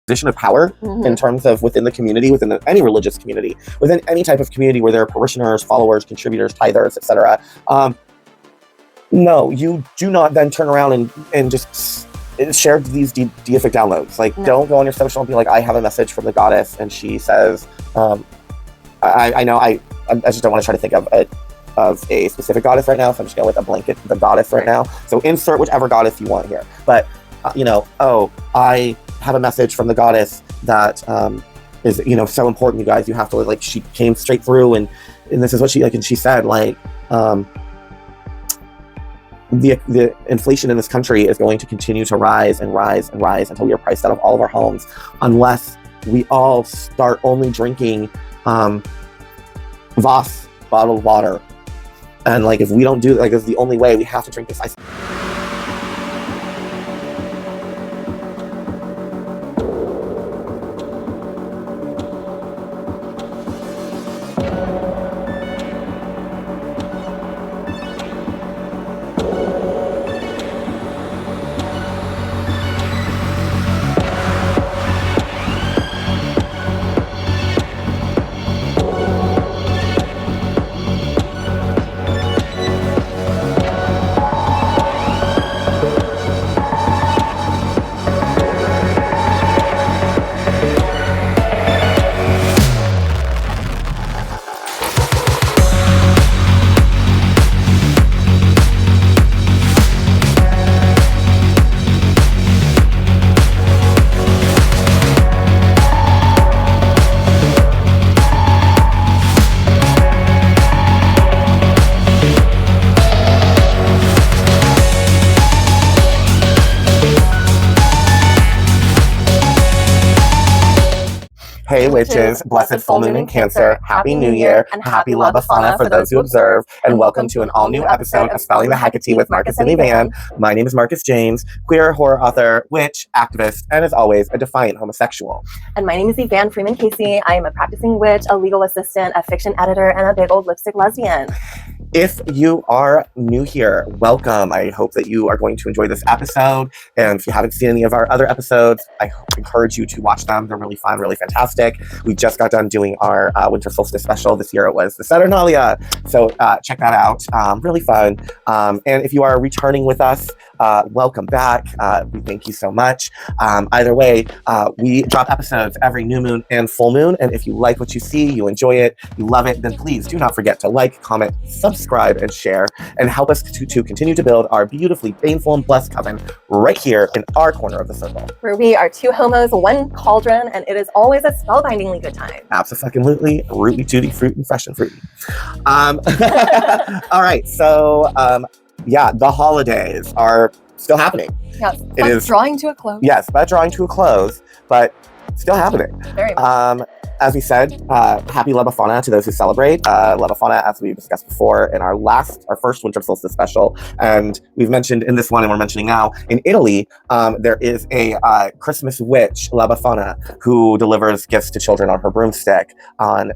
position of power in terms of within the community, within any religious community, within any type of community where there are parishioners, followers, contributors, tithers, etc. No, you do not then turn around and just share these deific downloads. Like, don't go on your social and be like, I have a message from the goddess, and she says, I know I just don't want to try to think of a specific goddess right now, so I'm just going with a blanket, the goddess right now. So insert whichever goddess you want here. But, I have a message from the goddess that is, so important, you guys. You have to, like, she came straight through, and this is what she, like, and she said, like, the inflation in this country is going to continue to rise and rise and rise until we are priced out of all of our homes, unless we all start only drinking Voss bottled water. And, like, if we don't do, like, it's the only way, we have to drink this ice. Hey witches, blessed full moon in Cancer, Happy New Year, and Happy Labafana for those who observe, and welcome to an all-new episode of Spelling the HEKA-TEA with Marcus and Evan. My name is Marcus James, queer horror author, witch, activist, and as always, a defiant homosexual. And my name is Evan Freeman Casey. I am a practicing witch, a legal assistant, a fiction editor, and a big old lipstick lesbian. If you are new here, welcome. I hope that you are going to enjoy this episode. And if you haven't seen any of our other episodes, I encourage you to watch them. They're really fun, really fantastic. We just got done doing our winter solstice special. This year it was the Saturnalia. So check that out. Really fun. And if you are returning with us, welcome back. We thank you so much. Either way, we drop episodes every new moon and full moon. And if you like what you see, you enjoy it, you love it, then please do not forget to like, comment, subscribe, and share, and help us to continue to build our beautifully baneful and blessed coven right here in our corner of the circle. Where we are two homos, one cauldron, and it is always a spellbindingly good time. Absolutely, rooty tooty, fruit and fresh and fruity. All right, so yeah, the holidays are still happening. Yes, it is drawing to a close. Yes, but drawing to a close, but still happening. Very much. As we said, happy Labafana to those who celebrate. Labafana, as we discussed before in our first winter solstice special, and we've mentioned in this one, and we're mentioning now, in Italy, there is a Christmas witch, Labafana, who delivers gifts to children on her broomstick on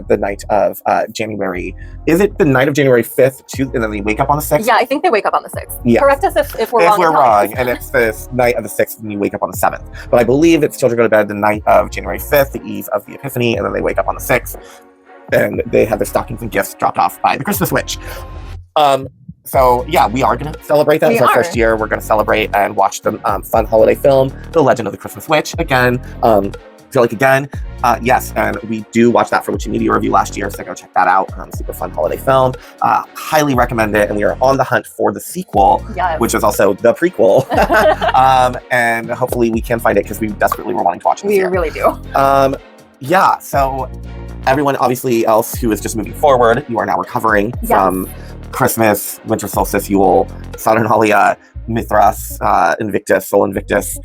the night of January. Is it the night of January 5th, and then they wake up on the 6th? Yeah, I think they wake up on the 6th. Yes. Correct us if we're wrong. If we're wrong, and it's the night of the 6th, and you wake up on the 7th. But I believe it's children go to bed the night of January 5th, the eve of the Epiphany, and then they wake up on the 6th, and they have their stockings and gifts dropped off by the Christmas witch. So yeah, we are going to celebrate that. It's our first year. We're going to celebrate and watch the fun holiday film, The Legend of the Christmas Witch. Again, yes, and we do watch that for Witchy Media review last year, so go check that out. Super fun holiday film. Highly recommend it, and we are on the hunt for the sequel, which is also the prequel. And hopefully we can find it, because we desperately were wanting to watch it this year. We really do. Yeah, so everyone obviously else who is just moving forward, you are now recovering from Christmas, winter solstice, Yule, Saturnalia, Mithras, Invictus, Sol Invictus,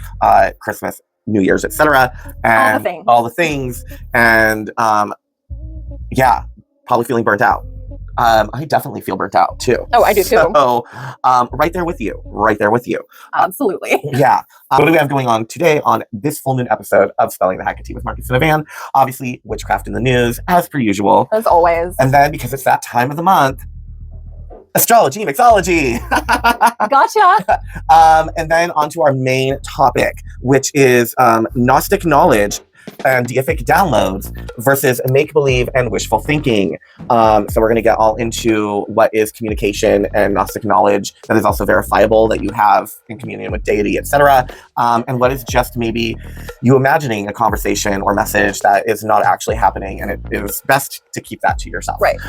Christmas, New Year's, etc. And all the things. And yeah, probably feeling burnt out. I definitely feel burnt out too. Oh, I do too. So, right there with you. Absolutely. Yeah. What do we have going on today on this full moon episode of Spelling the HEKA-TEA with Marcus and Evan? Obviously, witchcraft in the news, as per usual. As always. And then, because it's that time of the month, Astrology Mixology. Gotcha. And then on to our main topic, which is Gnostic knowledge and Deific downloads versus make-believe and wishful thinking. So we're going to get all into what is communication and Gnostic knowledge that is also verifiable that you have in communion with deity, etc. And what is just maybe you imagining a conversation or message that is not actually happening, and it is best to keep that to yourself. Right.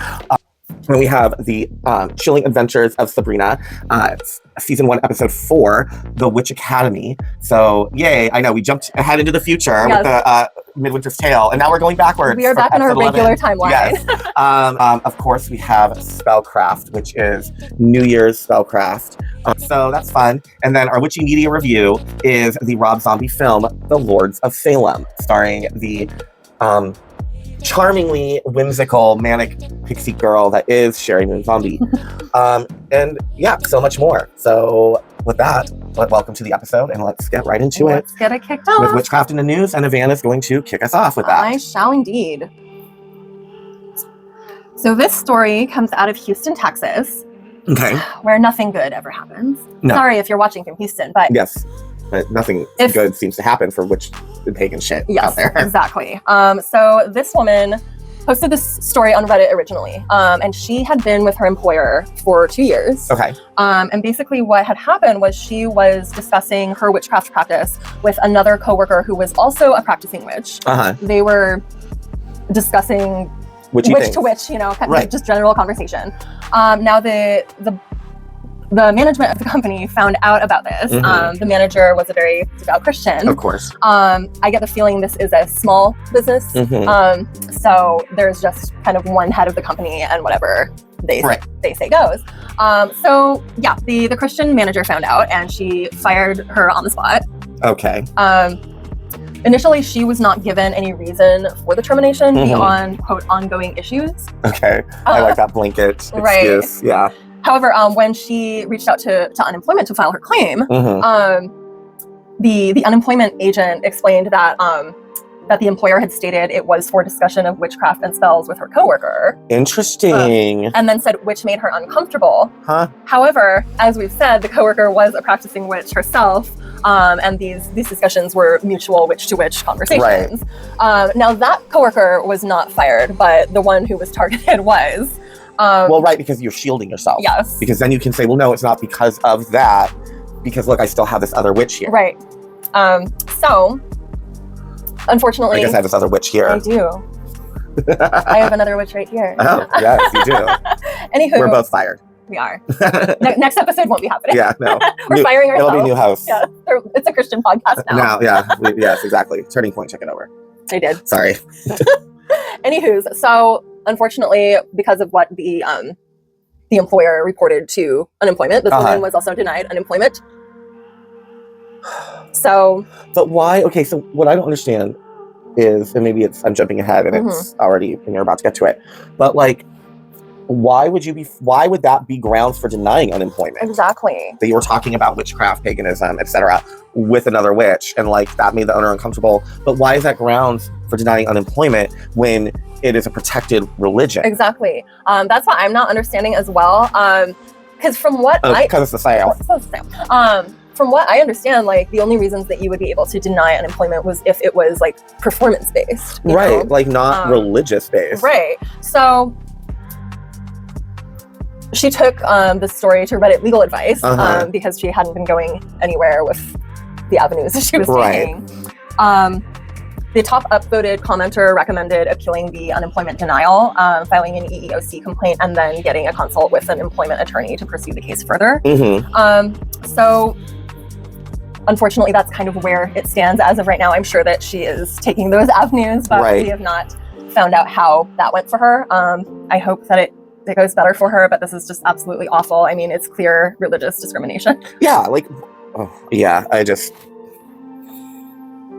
And we have the Chilling Adventures of Sabrina. It's season 1, episode 4, The Witch Academy. So, yay! I know we jumped ahead into the future with the Midwinter's Tale, and now we're going backwards. We are back on our regular timeline. Yes. Of course, we have SpellCraft, which is New Year's SpellCraft. So that's fun. And then our Witchy Media review is the Rob Zombie film, The Lords of Salem, starring the charmingly whimsical manic pixie girl that is Sherry Moon Zombie. And yeah, so much more. So with that, welcome to the episode, and let's get right into it. Let's get it kicked off. With Witchcraft in the News, and Evan is going to kick us off with that. I shall indeed. So this story comes out of Houston, Texas. Okay. Where nothing good ever happens. No. Sorry if you're watching from Houston, but Yes. But nothing good seems to happen for witch and pagan shit out there. Exactly. So this woman posted this story on Reddit originally, and she had been with her employer for 2 years. Okay. And basically what had happened was she was discussing her witchcraft practice with another coworker who was also a practicing witch. They were discussing witch to witch, kind of just general conversation. Now the management of the company found out about this. The manager was a very devout Christian. Of course. I get the feeling this is a small business. So there's just kind of one head of the company, and whatever they say goes. So yeah, the Christian manager found out, and she fired her on the spot. Okay. Initially, she was not given any reason for the termination beyond, quote, ongoing issues. Okay. I like that blanket excuse. Right. Yeah. However, when she reached out to unemployment to file her claim, the unemployment agent explained that that the employer had stated it was for discussion of witchcraft and spells with her coworker. Interesting. And then said which made her uncomfortable. However, as we've said, the coworker was a practicing witch herself, and these discussions were mutual witch-to-witch conversations. Now that coworker was not fired, but the one who was targeted was. Well, right, because you're shielding yourself. Yes. Because then you can say, well, no, it's not because of that. Because look, I still have this other witch here. Right. So, unfortunately, I guess I have this other witch here. I do. I have another witch right here. Oh, yes, you do. Anywho, we're both fired. We are. Next episode won't be happening. Yeah, no. We're firing ourselves. It'll be a new house. Yeah, it's a Christian podcast now. Yes, exactly. Turning Point, check it over. I did. Sorry. Anywho, so unfortunately, because of what the employer reported to unemployment, this woman was also denied unemployment. So. But why? Okay, so what I don't understand is, and maybe I'm jumping ahead and it's already, and you're about to get to it, but like, why would that be grounds for denying unemployment? Exactly. That you were talking about witchcraft, paganism, etc., with another witch, and like that made the owner uncomfortable. But why is that grounds for denying unemployment when it is a protected religion? Exactly. That's what I'm not understanding as well. Because from what because it's the sale. From what I understand, like the only reasons that you would be able to deny unemployment was if it was like performance based. Right. Like not religious based. Right. So she took this story to Reddit legal advice because she hadn't been going anywhere with the avenues that she was taking. The top upvoted commenter recommended appealing the unemployment denial, filing an EEOC complaint, and then getting a consult with an employment attorney to pursue the case further. So unfortunately, that's kind of where it stands as of right now. I'm sure that she is taking those avenues, but we have not found out how that went for her. I hope that it goes better for her, but this is just absolutely awful. I mean, it's clear religious discrimination. Yeah,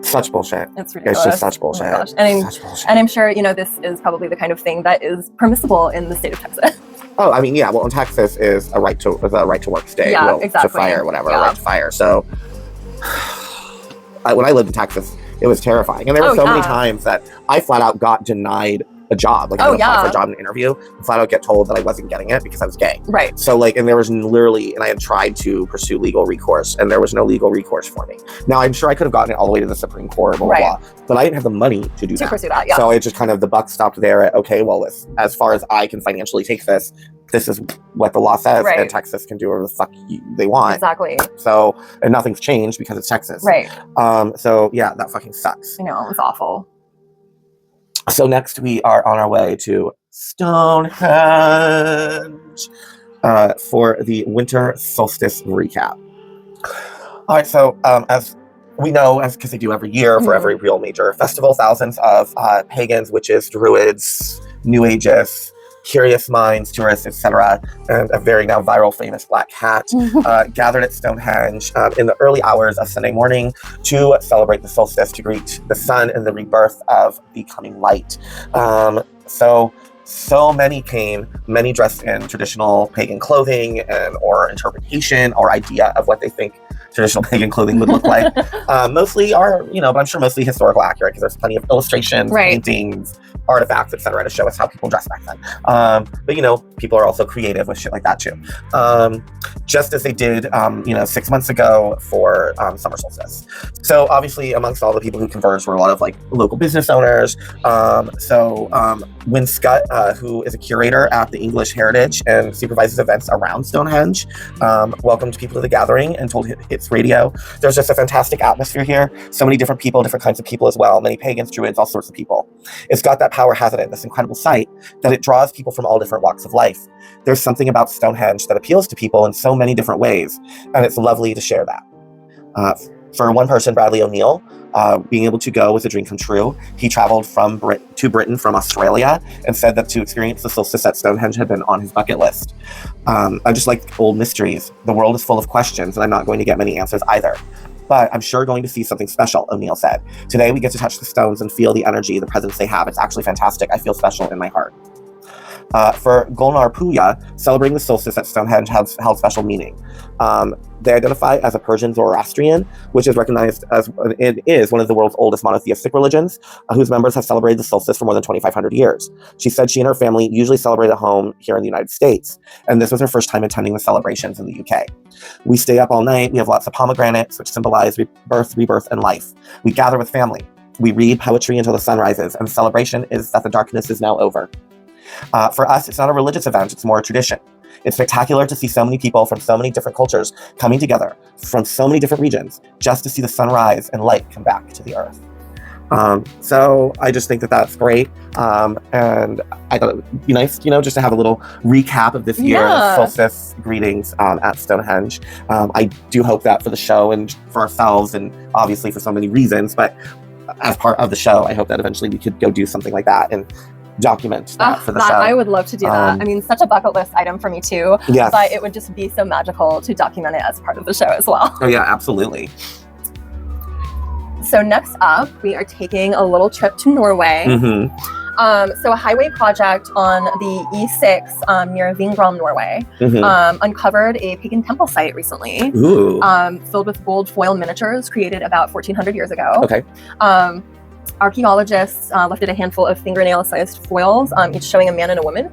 such bullshit. It's ridiculous. It's just such bullshit. Oh my gosh. And I'm sure, this is probably the kind of thing that is permissible in the state of Texas. Oh, I mean, yeah. Well, in Texas is a right to work state. Yeah, exactly. To fire, whatever, right to fire. So, when I lived in Texas, it was terrifying, and there were so many times that I flat out got denied a job. Like I would apply for a job in an interview and flat out get told that I wasn't getting it because I was gay. Right. So like, and there was literally, and I had tried to pursue legal recourse and there was no legal recourse for me. Now I'm sure I could have gotten it all the way to the Supreme Court, blah, blah, blah, but I didn't have the money to do that. Pursue that, yeah. So it just kind of, the buck stopped there at, okay, well, as far as I can financially take this is what the law says, and Texas can do whatever the fuck they want. Exactly. So, and nothing's changed because it's Texas. Right. So yeah, that fucking sucks. I know, it's awful. So next we are on our way to Stonehenge for the winter solstice recap. All right, so as we know, because they do every year for every real major festival, thousands of pagans, witches, druids, New Ages, curious minds, tourists, etc., and a very now viral famous black hat gathered at Stonehenge in the early hours of Sunday morning to celebrate the solstice, to greet the sun and the rebirth of the coming light. So many came, many dressed in traditional pagan clothing or interpretation or idea of what they think traditional pagan clothing would look like. Mostly are, but I'm sure mostly historical accurate because there's plenty of illustrations, paintings, artifacts, etc. to show us how people dressed back then. But people are also creative with shit like that too. Just as they did, 6 months ago for summer solstice. So obviously amongst all the people who converged were a lot of like local business owners. Win Scott, who is a curator at the English Heritage and supervises events around Stonehenge, welcomed people to the gathering and told Hits Radio, there's just a fantastic atmosphere here. So many different people, different kinds of people as well. Many pagans, druids, all sorts of people. It's got that power, hasn't it? This incredible site that it draws people from all different walks of life. There's something about Stonehenge that appeals to people in so many different ways, and it's lovely to share that. For one person, Bradley O'Neill, being able to go was a dream come true. He traveled to Britain from Australia and said that to experience the solstice at Stonehenge had been on his bucket list. I just like old mysteries. The world is full of questions, and I'm not going to get many answers either. But I'm sure going to see something special, O'Neill said. Today we get to touch the stones and feel the energy, the presence they have. It's actually fantastic. I feel special in my heart. For Golnar Puya, celebrating the solstice at Stonehenge held special meaning. They identify as a Persian Zoroastrian, which is recognized as it is one of the world's oldest monotheistic religions, whose members have celebrated the solstice for more than 2,500 years. She said she and her family usually celebrate at home here in the United States, and this was her first time attending the celebrations in the UK. We stay up all night. We have lots of pomegranates, which symbolize rebirth, and life. We gather with family. We read poetry until the sun rises, and the celebration is that the darkness is now over. For us, it's not a religious event, it's more a tradition. It's spectacular to see so many people from so many different cultures coming together from so many different regions just to see the sun rise and light come back to the earth. So I just think that that's great. And I thought it would be nice, just to have a little recap of this year's solstice greetings at Stonehenge. I do hope that for the show and for ourselves, and obviously for so many reasons, but as part of the show, I hope that eventually we could go do something like that and document that for the show. I would love to do that. I mean, such a bucket list item for me too. Yes. But it would just be so magical to document it as part of the show as well. Oh yeah, absolutely. So next up, we are taking a little trip to Norway. So a highway project on the E6 near Vingrom, Norway, uncovered a pagan temple site recently, filled with gold foil miniatures created about 1,400 years ago. Okay. Archaeologists lifted a handful of fingernail-sized foils, each showing a man and a woman,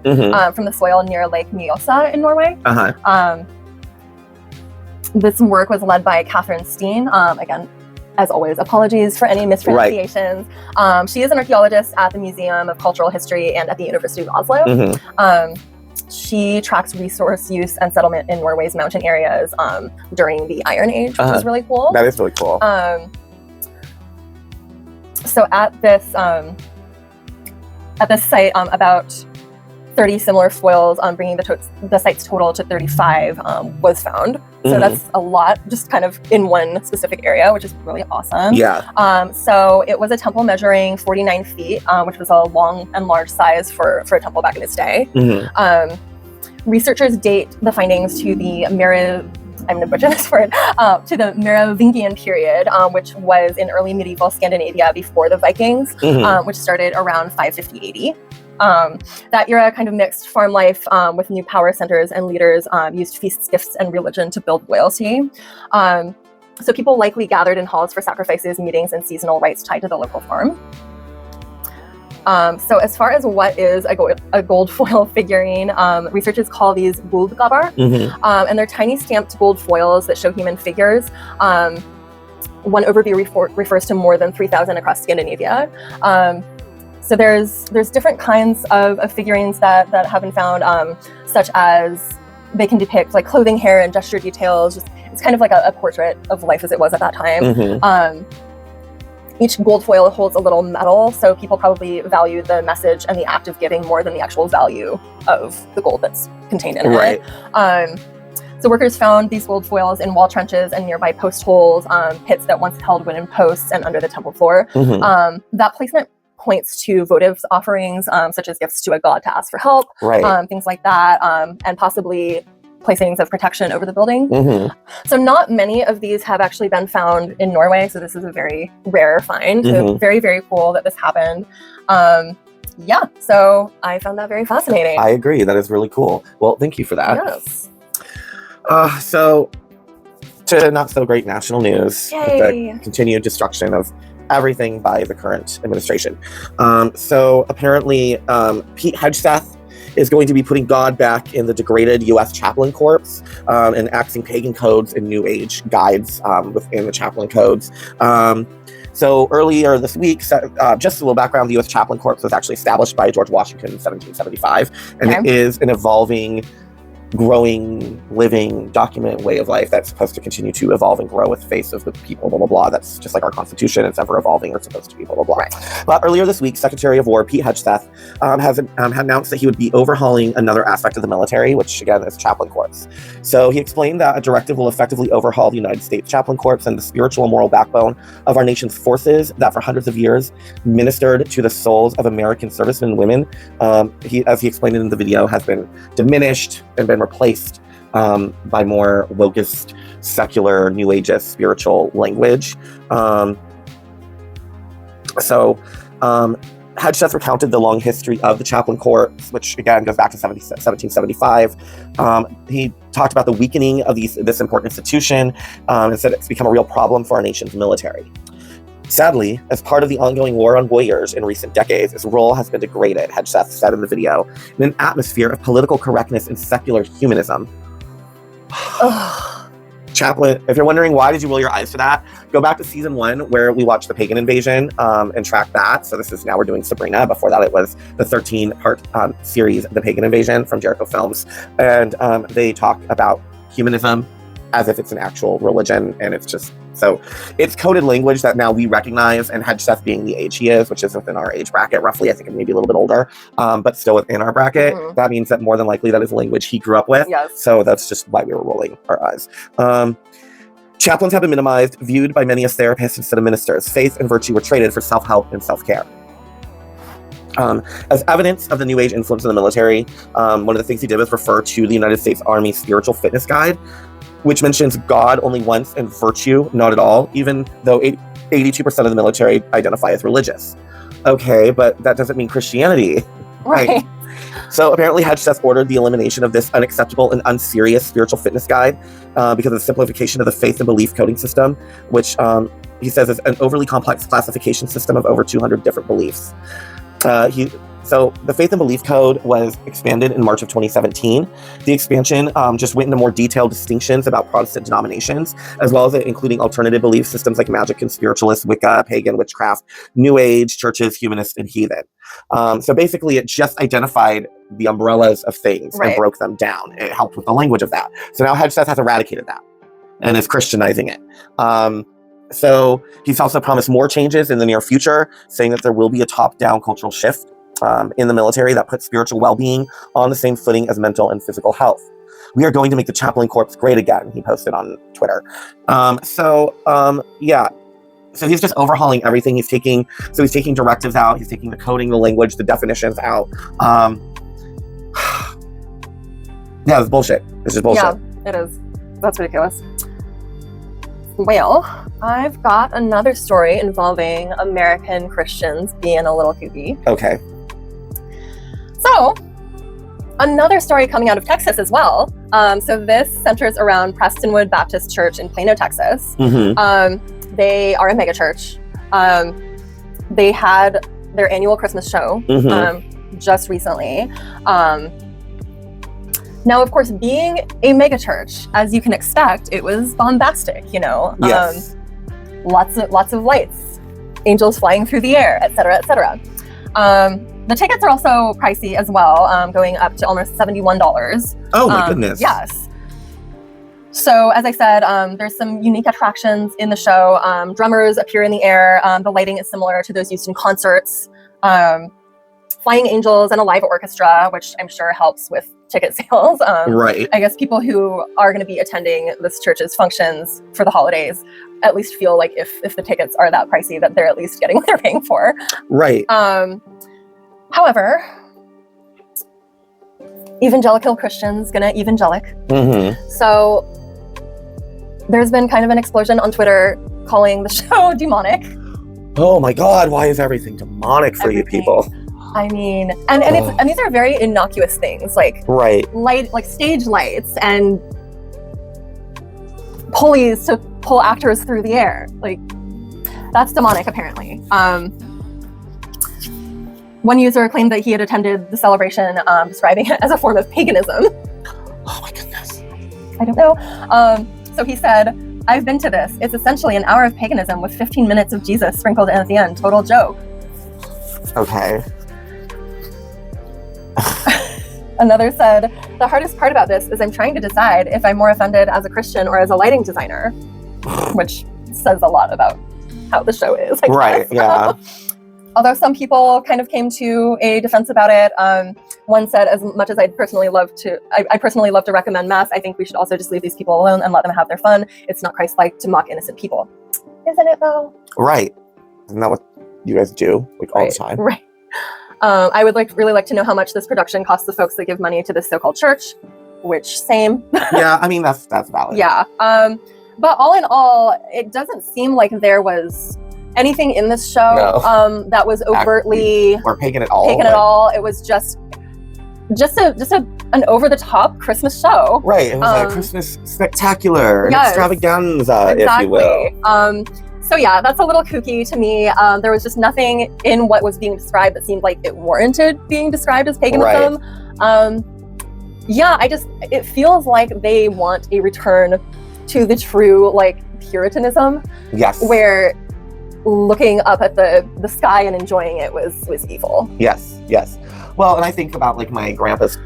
from the soil near Lake Mjøsa in Norway. This work was led by Catherine Steen. Again, as always, apologies for any mispronunciations. She is an archaeologist at the Museum of Cultural History and at the University of Oslo. She tracks resource use and settlement in Norway's mountain areas during the Iron Age, which is really cool. That is really cool. So at this site, about 30 similar foils, bringing the site's total to 35, was found. So that's a lot, just kind of in one specific area, which is really awesome. Yeah. So it was a temple measuring 49 feet, which was a long and large size for a temple back in its day. Researchers date the findings to the I'm going to butcher this word, to the Merovingian period, which was in early medieval Scandinavia before the Vikings, which started around 550 AD. That era kind of mixed farm life with new power centers, and leaders used feasts, gifts, and religion to build loyalty. So people likely gathered in halls for sacrifices, meetings, and seasonal rites tied to the local farm. So as far as what is a gold foil figurine, researchers call these bulgabar, and they're tiny stamped gold foils that show human figures. One overview refers to more than 3,000 across Scandinavia. So there's different kinds of figurines that have been found, such as they can depict like clothing, hair, and gesture details. It's kind of like a portrait of life as it was at that time. Each gold foil holds a little medal, so people probably value the message and the act of giving more than the actual value of the gold that's contained in it. So workers found these gold foils in wall trenches and nearby post holes, pits that once held wooden posts, and under the temple floor. That placement points to votive offerings, such as gifts to a god to ask for help, things like that, and possibly placings of protection over the building. So not many of these have actually been found in Norway, so this is a very rare find. So very, very cool that this happened. Yeah, so I found that very fascinating. I agree. That is really cool. Well, thank you for that. Yes. So, to not so great national news, Yay. The continued destruction of everything by the current administration. So apparently, Pete Hedgeseth is going to be putting God back in the degraded U.S. chaplain corps and axing pagan codes and New Age guides within the chaplain codes. So earlier this week, just a little background, the U.S. Chaplain Corps was actually established by George Washington in 1775, and it is an evolving, growing, living, documented way of life that's supposed to continue to evolve and grow with the face of the people, blah, blah, blah. That's just like our Constitution. It's ever evolving. It's supposed to be, blah, blah, blah. But earlier this week, Secretary of War Pete Hedgeseth has announced that he would be overhauling another aspect of the military, which again is Chaplain Corps. So he explained that a directive will effectively overhaul the United States Chaplain Corps and the spiritual and moral backbone of our nation's forces that for hundreds of years ministered to the souls of American servicemen and women. As he explained it in the video, has been diminished and been replaced by more wokist, secular, New Ageist, spiritual language. Hedgeseth recounted the long history of the Chaplain Corps, which again goes back to 1775. He talked about the weakening of this important institution and said it's become a real problem for our nation's military. Sadly, as part of the ongoing war on warriors in recent decades, its role has been degraded, Hedgeseth said in the video, in an atmosphere of political correctness and secular humanism. Chaplain, if you're wondering why did you roll your eyes to that, go back to season 1 where we watched the Pagan Invasion and tracked that. So now we're doing Sabrina. Before that, it was the 13-part series, The Pagan Invasion from Jericho Films. And they talk about humanism as if it's an actual religion, and it's just so it's coded language that now we recognize, and Hedgeseth being the age he is, which is within our age bracket roughly, I think maybe a little bit older, but still within our bracket, that means that more than likely that is language he grew up with. So that's just why we were rolling our eyes. Chaplains have been minimized, viewed by many as therapists instead of ministers. Faith and virtue were traded for self-help and self-care. As evidence of the New Age influence in the military, one of the things he did was refer to the United States Army Spiritual Fitness Guide, which mentions God only once and virtue not at all, even though 82% of the military identify as religious. Okay, but that doesn't mean Christianity. Right. So apparently Hedgeseth ordered the elimination of this unacceptable and unserious spiritual fitness guide because of the simplification of the faith and belief coding system, which he says is an overly complex classification system of over 200 different beliefs. So the Faith and Belief Code was expanded in March of 2017. The expansion just went into more detailed distinctions about Protestant denominations, as well as including alternative belief systems like magic and spiritualist, Wicca, pagan, witchcraft, New Age, churches, humanist, and heathen. So basically it just identified the umbrellas of things and broke them down. It helped with the language of that. So now Hedgeseth has eradicated that and is Christianizing it. So he's also promised more changes in the near future, saying that there will be a top-down cultural shift in the military that puts spiritual well-being on the same footing as mental and physical health. We are going to make the Chaplain Corps great again, he posted on Twitter. Yeah. So he's just overhauling everything. He's taking directives out. He's taking the coding, the language, the definitions out. Yeah, it's bullshit. It's just bullshit. Yeah, it is. That's ridiculous. Well, I've got another story involving American Christians being a little kooky. Okay. So, another story coming out of Texas as well. So this centers around Prestonwood Baptist Church in Plano, Texas. They are a megachurch. They had their annual Christmas show just recently. Now, of course, being a megachurch, as you can expect, it was bombastic, you know. Yes. Lots of lights, angels flying through the air, etc., etc. The tickets are also pricey as well, going up to almost $71. Oh my goodness. Yes. So as I said, there's some unique attractions in the show. Drummers appear in the air. The lighting is similar to those used in concerts. Flying angels and a live orchestra, which I'm sure helps with ticket sales. Right. I guess people who are going to be attending this church's functions for the holidays at least feel like if the tickets are that pricey, that they're at least getting what they're paying for. Right. However, evangelical Christians gonna evangelic. So there's been kind of an explosion on Twitter calling the show demonic. Oh my God, why is everything demonic for you people? I mean, and these are very innocuous things, like light, like stage lights and pulleys to pull actors through the air. Like, that's demonic, apparently. One user claimed that he had attended the celebration, describing it as a form of paganism. Oh my goodness. I don't know. So he said, "I've been to this. It's essentially an hour of paganism with 15 minutes of Jesus sprinkled in at the end. Total joke." Okay. Another said, "The hardest part about this is I'm trying to decide if I'm more offended as a Christian or as a lighting designer," which says a lot about how the show is, I guess. Right, yeah. Although some people kind of came to a defense about it. One said, "As much as I personally love to recommend mass, I think we should also just leave these people alone and let them have their fun. It's not Christ-like to mock innocent people." Isn't it though? Right. Isn't that what you guys do, like, all the time? Right. I would really like to know how much this production costs the folks that give money to this so-called church, which same. Yeah, I mean, that's valid. Yeah. But all in all, it doesn't seem like there was anything in this show that was overtly or pagan at all. It was just an over-the-top Christmas show. Right. It was a Christmas spectacular, extravaganza, if you will. So yeah, that's a little kooky to me. There was just nothing in what was being described that seemed like it warranted being described as paganism. Right. It feels like they want a return to the true, like, Puritanism. Yes. Where looking up at the sky and enjoying it was evil. Yes. Well, and I think about, like, my grandpa's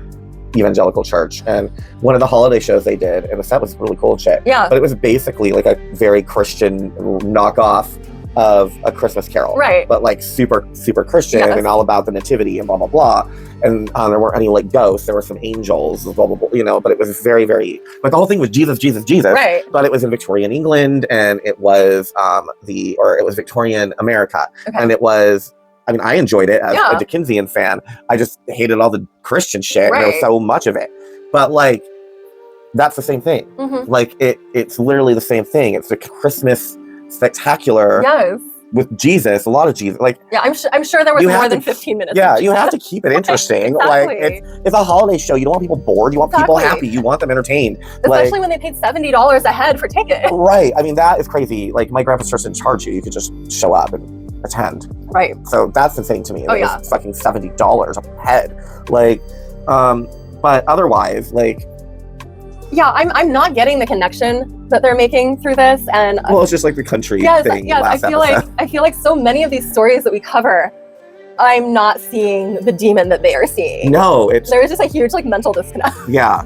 evangelical church, and one of the holiday shows they did, and the set was really cool shit. Yeah. But it was basically like a very Christian knockoff of A Christmas Carol. Right. But, like, super, super Christian and all about the nativity and blah, blah, blah. And there weren't any, like, ghosts. There were some angels, blah, blah, blah, you know, but it was very, very, but the whole thing was Jesus. Right. But it was in Victorian England, and it was it was Victorian America. Okay. And it was, I mean, I enjoyed it as a Dickensian fan. I just hated all the Christian shit. Right. And there was so much of it. But, like, that's the same thing. Mm-hmm. Like, it's literally the same thing. It's a Christmas spectacular. Yes. With Jesus, a lot of Jesus. Like, yeah, I'm sure there was more than 15 minutes. Yeah, you have to keep it interesting. Exactly. Like, it's a holiday show. You don't want people bored. You want people happy. You want them entertained. Especially when they paid $70 a head for tickets. Right. I mean, that is crazy. Like, my grandpa's church didn't charge you. You could just show up and attend. Right. So that's the thing to me. It was fucking $70 a head. Like, but otherwise, like, yeah, I'm not getting the connection that they're making through this, and well, it's just like the country thing. Yes, I feel like so many of these stories that we cover, I'm not seeing the demon that they are seeing. No, there's just a huge, like, mental disconnect. Yeah.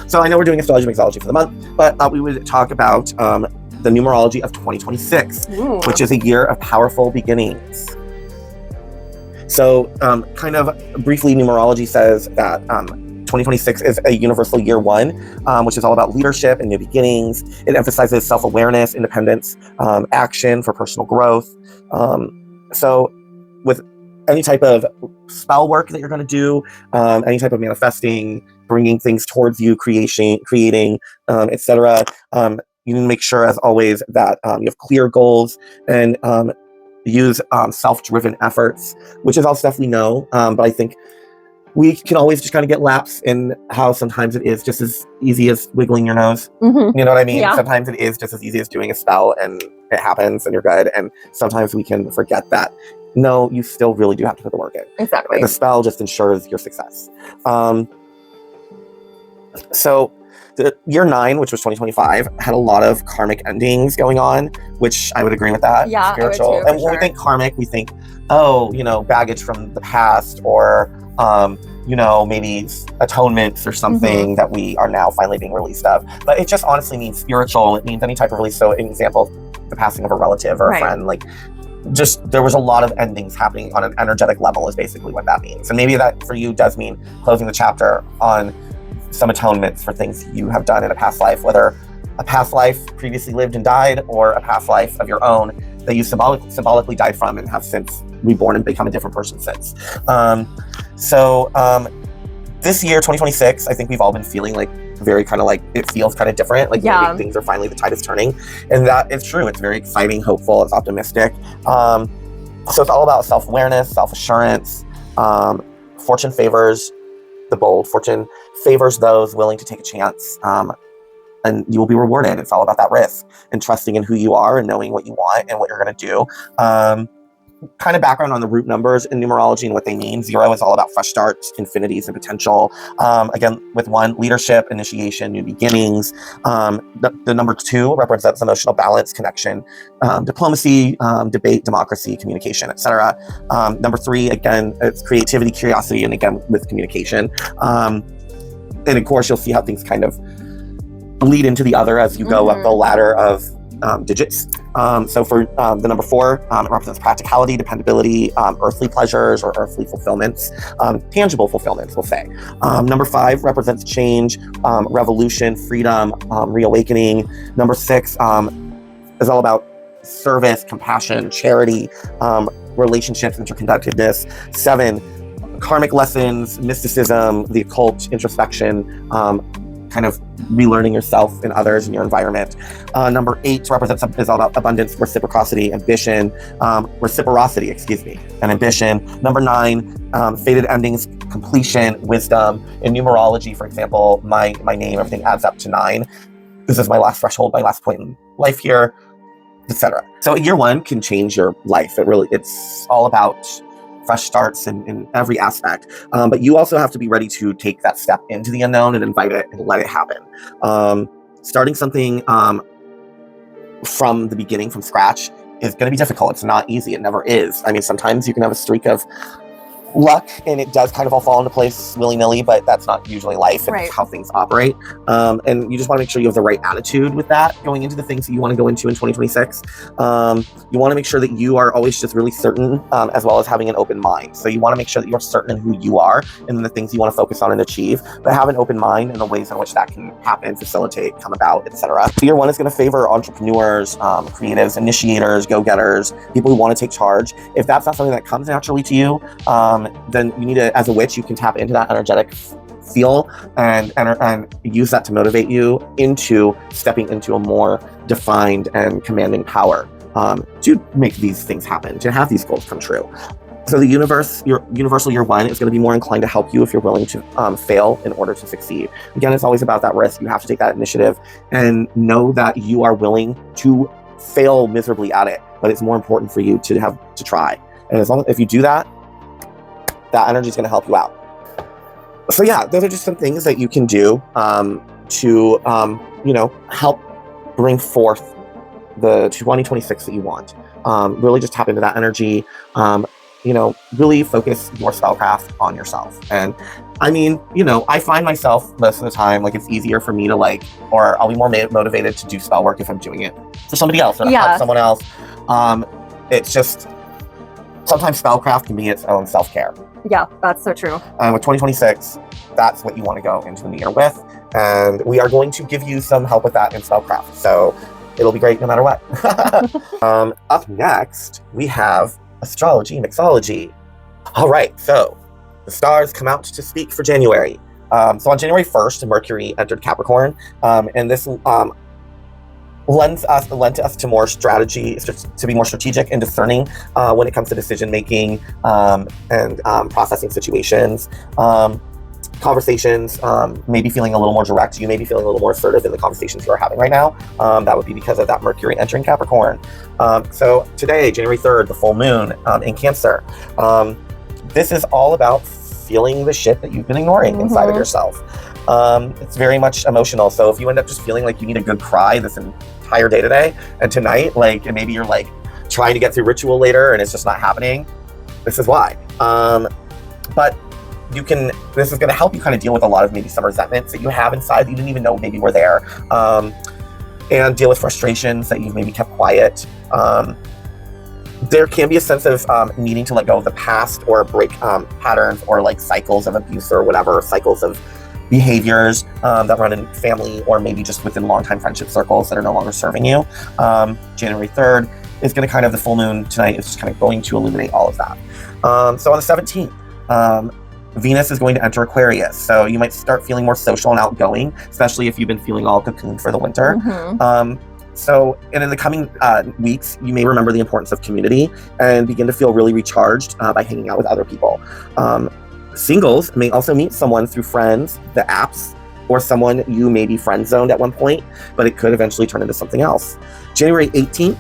So I know we're doing Astrology Mixology for the month, but we would talk about the numerology of 2026, which is a year of powerful beginnings. So, kind of briefly, numerology says that 2026 is a universal year one, which is all about leadership and new beginnings. It emphasizes self-awareness, independence, action for personal growth. So with any type of spell work that you're going to do, any type of manifesting, bringing things towards you, creating, etc., you need to make sure, as always, that you have clear goals and use self-driven efforts, which is all stuff we know, but I think we can always just kind of get lapse in how sometimes it is just as easy as wiggling your nose. Mm-hmm. You know what I mean? Yeah. Sometimes it is just as easy as doing a spell and it happens and you're good. And sometimes we can forget that no, you still really do have to put the work in. Exactly. The spell just ensures your success. So the year 9, which was 2025, had a lot of karmic endings going on, which I would agree with that. Yeah, spiritual. I would too, and when we think karmic, we think, oh, baggage from the past, or maybe atonements or something that we are now finally being released of. But it just honestly means spiritual. It means any type of release. So an example, the passing of a relative or a friend, like just there was a lot of endings happening on an energetic level is basically what that means. And maybe that for you does mean closing the chapter on some atonements for things you have done in a past life, whether a past life previously lived and died, or a past life of your own that you symbolically died from and have since reborn and become a different person since. This year, 2026, I think we've all been feeling like very kind of like, it feels kind of different. Like maybe things are finally, the tide is turning. And that is true. It's very exciting, hopeful, it's optimistic. So it's all about self-awareness, self-assurance. Fortune favors the bold. Fortune favors those willing to take a chance, and you will be rewarded. It's all about that risk and trusting in who you are and knowing what you want and what you're going to do. Kind of background on the root numbers in numerology and what they mean. 0 is all about fresh starts, infinities, and potential. Again, with 1, leadership, initiation, new beginnings. The number 2 represents emotional balance, connection, diplomacy, debate, democracy, communication, etc. Number 3, again, it's creativity, curiosity, and again, with communication. And of course, you'll see how things kind of lead into the other as you go up the ladder of digits. So for the number 4, it represents practicality, dependability, earthly pleasures or earthly fulfillments, tangible fulfillments, we'll say. Number 5 represents change, revolution, freedom, reawakening. Number 6 is all about service, compassion, charity, relationships, interconnectedness. 7, karmic lessons, mysticism, the occult, introspection, kind of relearning yourself and others in your environment. Number 8 is all about abundance, reciprocity, and ambition. Number 9, fated endings, completion, wisdom. In numerology, for example, my name, everything adds up to 9. This is my last threshold, my last point in life here, etc. So year 1 can change your life. It's all about fresh starts in every aspect. But you also have to be ready to take that step into the unknown and invite it and let it happen. Starting something from the beginning, from scratch, is going to be difficult. It's not easy. It never is. I mean, sometimes you can have a streak of luck and it does kind of all fall into place willy-nilly, but that's not usually life and how things operate. And you just want to make sure you have the right attitude with that going into the things that you want to go into in 2026. You want to make sure that you are always just really certain, as well as having an open mind. So you want to make sure that you're certain in who you are and the things you want to focus on and achieve, but have an open mind in the ways in which that can happen, facilitate, come about, etc. Year 1 is going to favor entrepreneurs, creatives, initiators, go-getters, people who want to take charge. If that's not something that comes naturally to you, then you need to, as a witch, you can tap into that energetic feel and use that to motivate you into stepping into a more defined and commanding power to make these things happen, to have these goals come true. So the universal year 1 is going to be more inclined to help you if you're willing to fail in order to succeed. Again, it's always about that risk. You have to take that initiative and know that you are willing to fail miserably at it, but it's more important for you to have to try. And if you do that, that energy is going to help you out. So yeah, those are just some things that you can do to help bring forth the 2026 that you want. Really just tap into that energy. Really focus your spellcraft on yourself. And I mean, I find myself most of the time, like, it's easier for me to or I'll be more motivated to do spell work if I'm doing it for somebody else or to help someone else. It's just, sometimes spellcraft can be its own self-care. Yeah, that's so true. With 2026, that's what you want to go into the new year with. And we are going to give you some help with that in spellcraft. So it'll be great no matter what. Up next, we have Astrology Mixology. All right, so the stars come out to speak for January. So on January 1st, Mercury entered Capricorn, and this lent us to more strategy, to be more strategic and discerning when it comes to decision making and processing situations. conversations, maybe feeling a little more direct. You may be feeling a little more assertive in the conversations you are having right now. That would be because of that Mercury entering Capricorn. So today, January 3rd, the full moon in Cancer. This is all about feeling the shit that you've been ignoring inside of yourself. It's very much emotional. So if you end up just feeling like you need a good cry this entire day today and tonight, like, and maybe you're like trying to get through ritual later and it's just not happening, this is why. But this is going to help you kind of deal with a lot of maybe some resentments that you have inside that you didn't even know maybe were there, and deal with frustrations that you've maybe kept quiet. There can be a sense of needing to let go of the past or break patterns or like cycles of abuse or whatever, cycles of behaviors that run in family or maybe just within longtime friendship circles that are no longer serving you. January 3rd is going to kind of, the full moon tonight is just kind of going to illuminate all of that. So on the 17th, Venus is going to enter Aquarius. So you might start feeling more social and outgoing, especially if you've been feeling all cocooned for the winter. And in the coming weeks, you may remember the importance of community and begin to feel really recharged by hanging out with other people. Singles may also meet someone through friends, the apps, or someone you may be friend zoned at one point, but it could eventually turn into something else. January 18th,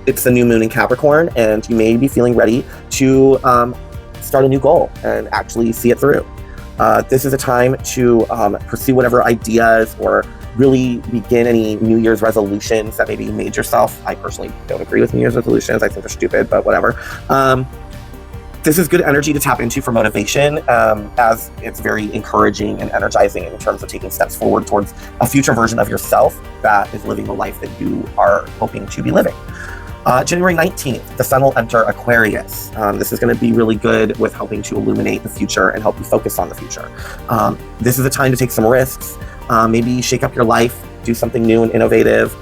it's the new moon in Capricorn, and you may be feeling ready to start a new goal and actually see it through. This is a time to pursue whatever ideas or really begin any New Year's resolutions that maybe you made yourself. I personally don't agree with New Year's resolutions. I think they're stupid, but whatever. This is good energy to tap into for motivation, as it's very encouraging and energizing in terms of taking steps forward towards a future version of yourself that is living the life that you are hoping to be living. January 19th, the sun will enter Aquarius. This is going to be really good with helping to illuminate the future and help you focus on the future. This is a time to take some risks, maybe shake up your life, do something new and innovative.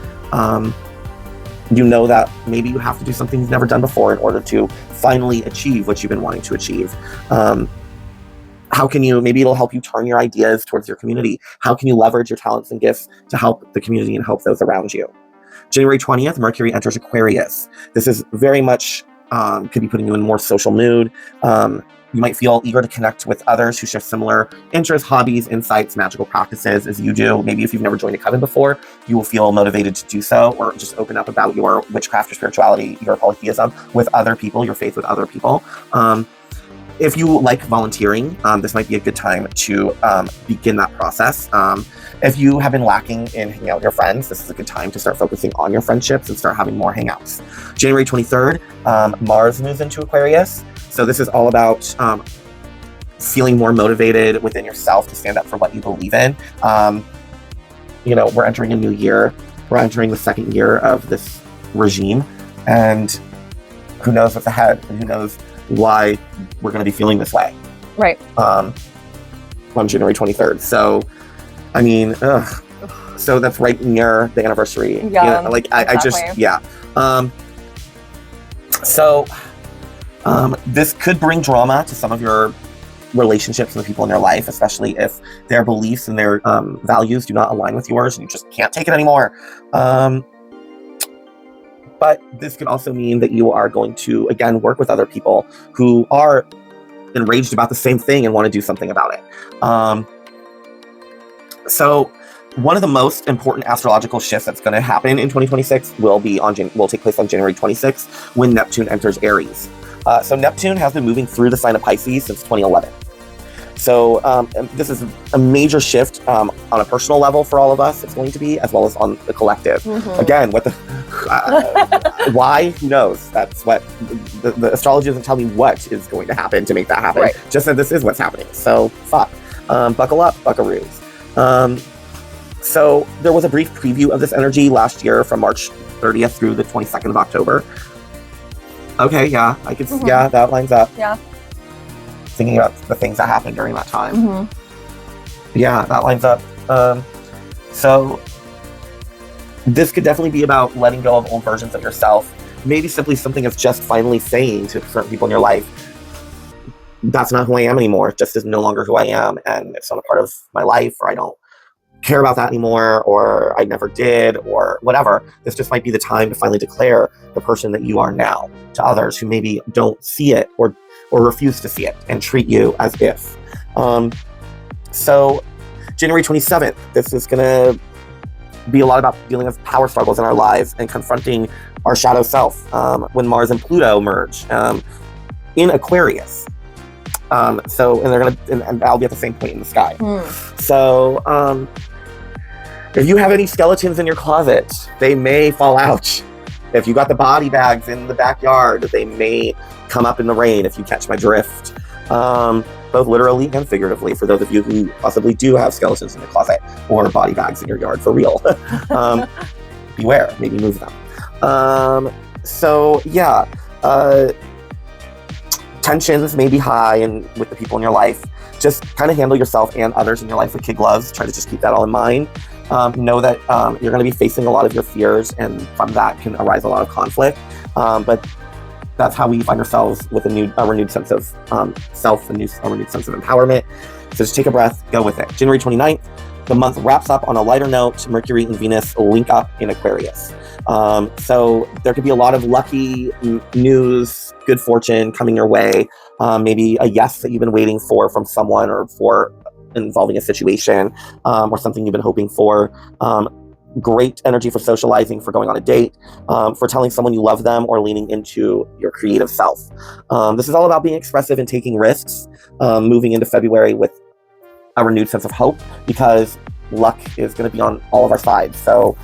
You know that maybe you have to do something you've never done before in order to finally achieve what you've been wanting to achieve. How can you, maybe it'll help you turn your ideas towards your community. How can you leverage your talents and gifts to help the community and help those around you? January 20th, Mercury enters Aquarius. This is very much, could be putting you in a more social mood. You might feel eager to connect with others who share similar interests, hobbies, insights, magical practices as you do. Maybe if you've never joined a coven before, you will feel motivated to do so, or just open up about your witchcraft, your spirituality, your polytheism with other people, your faith with other people. If you like volunteering, this might be a good time to begin that process. If you have been lacking in hanging out with your friends, this is a good time to start focusing on your friendships and start having more hangouts. January 23rd, Mars moves into Aquarius. So this is all about feeling more motivated within yourself to stand up for what you believe in. We're entering a new year. We're entering the second year of this regime, and who knows what's ahead, and who knows why we're going to be feeling this way. Right. On January 23rd. So, I mean, so that's right near the anniversary. Yeah. This could bring drama to some of your relationships and the people in your life, especially if their beliefs and their values do not align with yours and you just can't take it anymore. But this could also mean that you are going to, again, work with other people who are enraged about the same thing and want to do something about it. So one of the most important astrological shifts that's going to happen in 2026 will take place on January 26th when Neptune enters Aries. So Neptune has been moving through the sign of Pisces since 2011. So this is a major shift on a personal level for all of us. It's going to be, as well as on the collective. Again, why? Who knows? That's what the astrology doesn't tell me what is going to happen to make that happen. Right. Just that this is what's happening. So fuck. Buckle up, buckaroos. So there was a brief preview of this energy last year from March 30th through the 22nd of October. Okay, yeah, I could. Yeah, that lines up. Yeah. Thinking about the things that happened during that time. Yeah, that lines up. So this could definitely be about letting go of old versions of yourself. Maybe simply something of just finally saying to certain people in your life, that's not who I am anymore. It just is no longer who I am, and it's not a part of my life, or I don't care about that anymore, or I never did, or whatever. This just might be the time to finally declare the person that you are now to others who maybe don't see it or refuse to see it and treat you as if So January 27th, this is going to be a lot about dealing with power struggles in our lives and confronting our shadow self when Mars and Pluto merge in Aquarius. And they're gonna, and that'll be at the same point in the sky. So, if you have any skeletons in your closet, they may fall out. If you got the body bags in the backyard, they may come up in the rain. If you catch my drift, both literally and figuratively. For those of you who possibly do have skeletons in your closet or body bags in your yard for real, beware. Maybe move them. So yeah. Tensions may be high and with the people in your life. Just kind of handle yourself and others in your life with kid gloves. Try to just keep that all in mind. Know that you're going to be facing a lot of your fears, and from that can arise a lot of conflict. But that's how we find ourselves with a renewed sense of self, a renewed sense of empowerment. So just take a breath, go with it. January 29th, the month wraps up on a lighter note. Mercury and Venus link up in Aquarius. So there could be a lot of lucky news, good fortune coming your way. Maybe a yes that you've been waiting for from someone, or for involving a situation, or something you've been hoping for. Great energy for socializing, for going on a date, for telling someone you love them, or leaning into your creative self. This is all about being expressive and taking risks, moving into February with a renewed sense of hope, because luck is going to be on all of our sides. So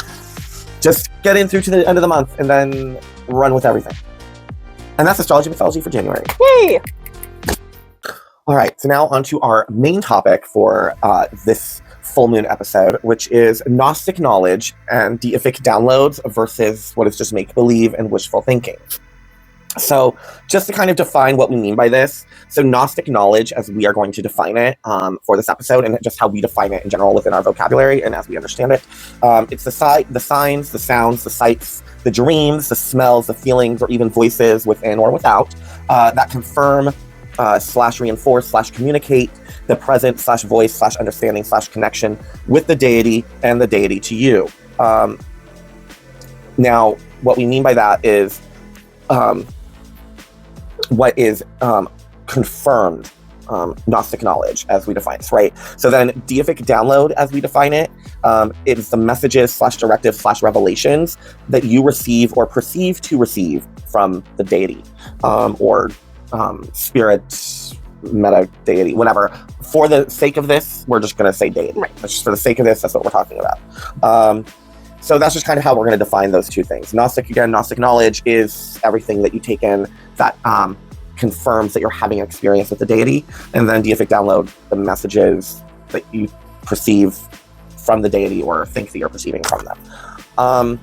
just get in through to the end of the month and then run with everything. And that's Astrology Mixology for January. Yay! All right, so now on to our main topic for this full moon episode, which is Gnostic knowledge and deific downloads versus what is just make-believe and wishful thinking. So just to kind of define what we mean by this, so Gnostic knowledge, as we are going to define it for this episode, and just how we define it in general within our vocabulary and as we understand it, it's the signs, the sounds, the sights, the dreams, the smells, the feelings, or even voices within or without that confirm / reinforce / communicate the present / voice / understanding / connection with the deity and the deity to you. Now, what we mean by that is what is confirmed Gnostic knowledge as we define it, right? So then deific download as we define it, it is the messages / directives / revelations that you receive or perceive to receive from the deity or spirit, meta deity, whatever. For the sake of this, we're just going to say deity. Right. That's just for the sake of this, that's what we're talking about. So that's just kind of how we're going to define those two things. Gnostic knowledge is everything that you take in that confirms that you're having an experience with the deity, and then deific download, the messages that you perceive from the deity or think that you're perceiving from them.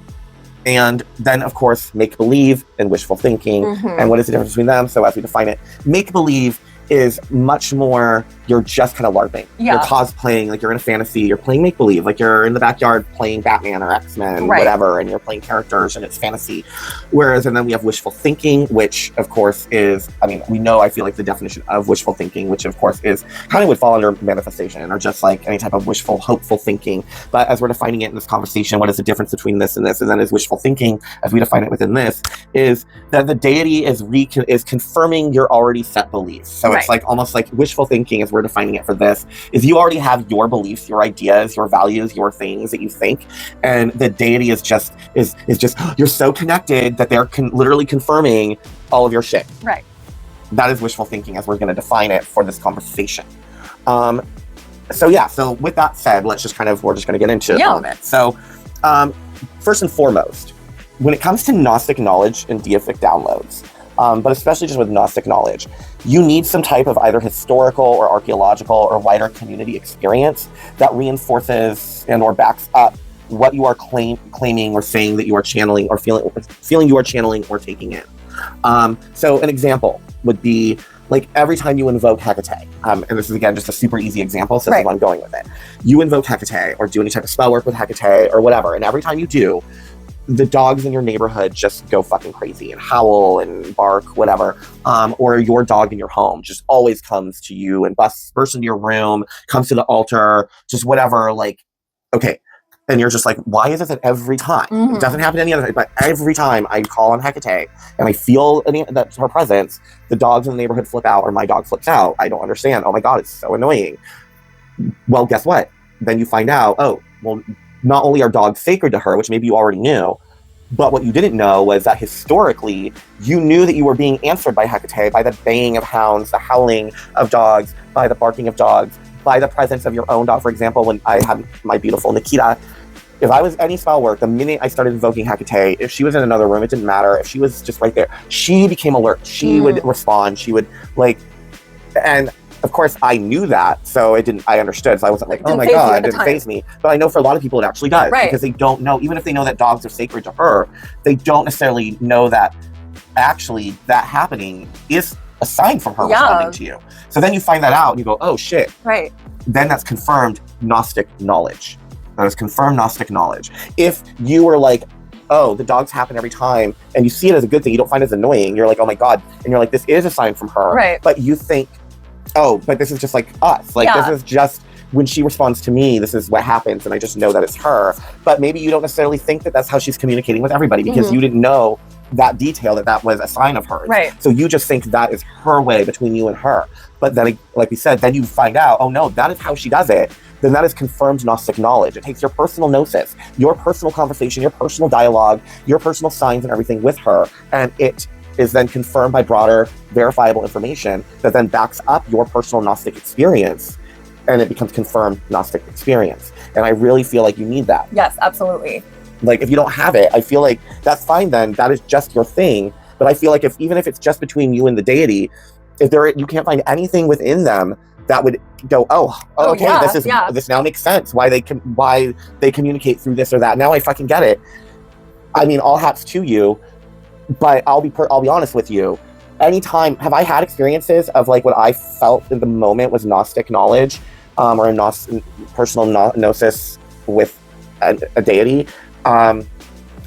And then, of course, make-believe and wishful thinking. And what is the difference between them? So as we define it, make-believe is much more, you're just kind of LARPing. Yeah. You're cosplaying, like you're in a fantasy, you're playing make-believe, like you're in the backyard playing Batman or X-Men, whatever, and you're playing characters and it's fantasy. Whereas, and then we have wishful thinking, which of course is, I mean, we know, I feel like the definition of wishful thinking, which of course is kind of would fall under manifestation or just like any type of wishful, hopeful thinking. But as we're defining it in this conversation, what is the difference between this and this? And then is wishful thinking, as we define it within this, is that the deity is confirming your already set beliefs. So it's like almost like wishful thinking, as we're defining it for this, is you already have your beliefs, your ideas, your values, your things that you think, and the deity is just you're so connected that they're literally confirming all of your shit. Right. That is wishful thinking, as we're going to define it for this conversation. So with that said, we're just going to get into all of it. So first and foremost, when it comes to Gnostic knowledge and deific downloads, but especially just with Gnostic knowledge, you need some type of either historical or archaeological or wider community experience that reinforces and or backs up what you are claiming or saying that you are channeling or feeling you are channeling or taking in. So an example would be like every time you invoke HEKA-TEA, and this is again just a super easy example, so that's why I'm going with it. You invoke HEKA-TEA or do any type of spell work with HEKA-TEA or whatever, and every time you do, the dogs in your neighborhood just go fucking crazy and howl and bark, whatever. Or your dog in your home just always comes to you and bursts into your room, comes to the altar, just whatever. Like, okay, And you're just like, why is it that every time? It doesn't happen any other time, but every time I call on HEKA-TEA and I feel that her presence, the dogs in the neighborhood flip out or my dog flips out. I don't understand. Oh my God, it's so annoying. Well, guess what? Then you find out, oh, well, not only are dogs sacred to her, which maybe you already knew, but what you didn't know was that historically, you knew that you were being answered by HEKA-TEA, by the baying of hounds, the howling of dogs, by the barking of dogs, by the presence of your own dog. For example, when I had my beautiful Nikita, if I was any spell work, the minute I started invoking HEKA-TEA, if she was in another room, it didn't matter. If she was just right there, she became alert. She would respond. She would and of course I knew that, so I understood. So I wasn't like, oh my God, it didn't faze me. But I know for a lot of people it actually does, because they don't know, even if they know that dogs are sacred to her, they don't necessarily know that actually that happening is a sign from her responding to you. So then you find that out and you go, oh shit. Right. Then that's confirmed Gnostic knowledge. That is confirmed Gnostic knowledge. If you were like, oh, the dogs happen every time, and you see it as a good thing, you don't find it as annoying, you're like, oh my God, and you're like, this is a sign from her. Right. But you think, oh, but this is just like us. Like, this is just, when she responds to me, this is what happens, and I just know that it's her. But maybe you don't necessarily think that that's how she's communicating with everybody, because you didn't know that detail, that was a sign of hers. Right. So you just think that is her way between you and her. But then, like we said, then you find out, oh no, that is how she does it. Then that is confirmed Gnostic knowledge. It takes your personal gnosis, your personal conversation, your personal dialogue, your personal signs and everything with her, and it is then confirmed by broader, verifiable information that then backs up your personal Gnostic experience, and it becomes confirmed Gnostic experience. And I really feel like you need that. Yes, absolutely. Like, if you don't have it, I feel like that's fine then. That is just your thing. But I feel like even if it's just between you and the deity, if you can't find anything within them that would go, okay, this now makes sense why they communicate through this or that. Now I fucking get it. I mean, all hats to you, but I'll be honest with you. Anytime, have I had experiences of like what I felt in the moment was Gnostic knowledge, or a personal gnosis with a deity, and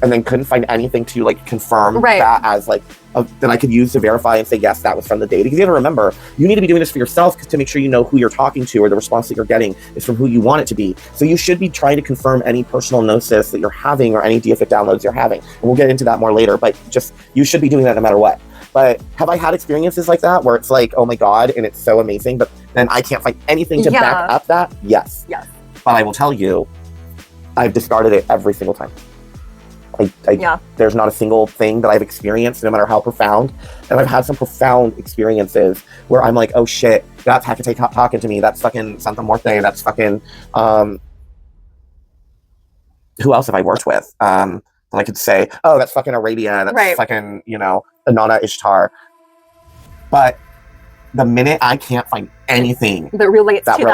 then couldn't find anything to like confirm that as like that I could use to verify and say, yes, that was from the deity. Because you have to remember, you need to be doing this for yourself to make sure you know who you're talking to, or the response that you're getting is from who you want it to be. So you should be trying to confirm any personal gnosis that you're having or any deific downloads you're having. And we'll get into that more later, but just, you should be doing that no matter what. But have I had experiences like that where it's like, oh my God, and it's so amazing, but then I can't find anything to back up that? Yes. Yes. But I will tell you, I've discarded it every single time. There's not a single thing that I've experienced, no matter how profound. And I've had some profound experiences where I'm like, oh shit, that's HEKA-TEA talking to me. That's fucking Santa Muerte. That's fucking, who else have I worked with? That I could say, oh, that's fucking Arabia. That's fucking, Inanna Ishtar. But the minute I can't find anything that relates to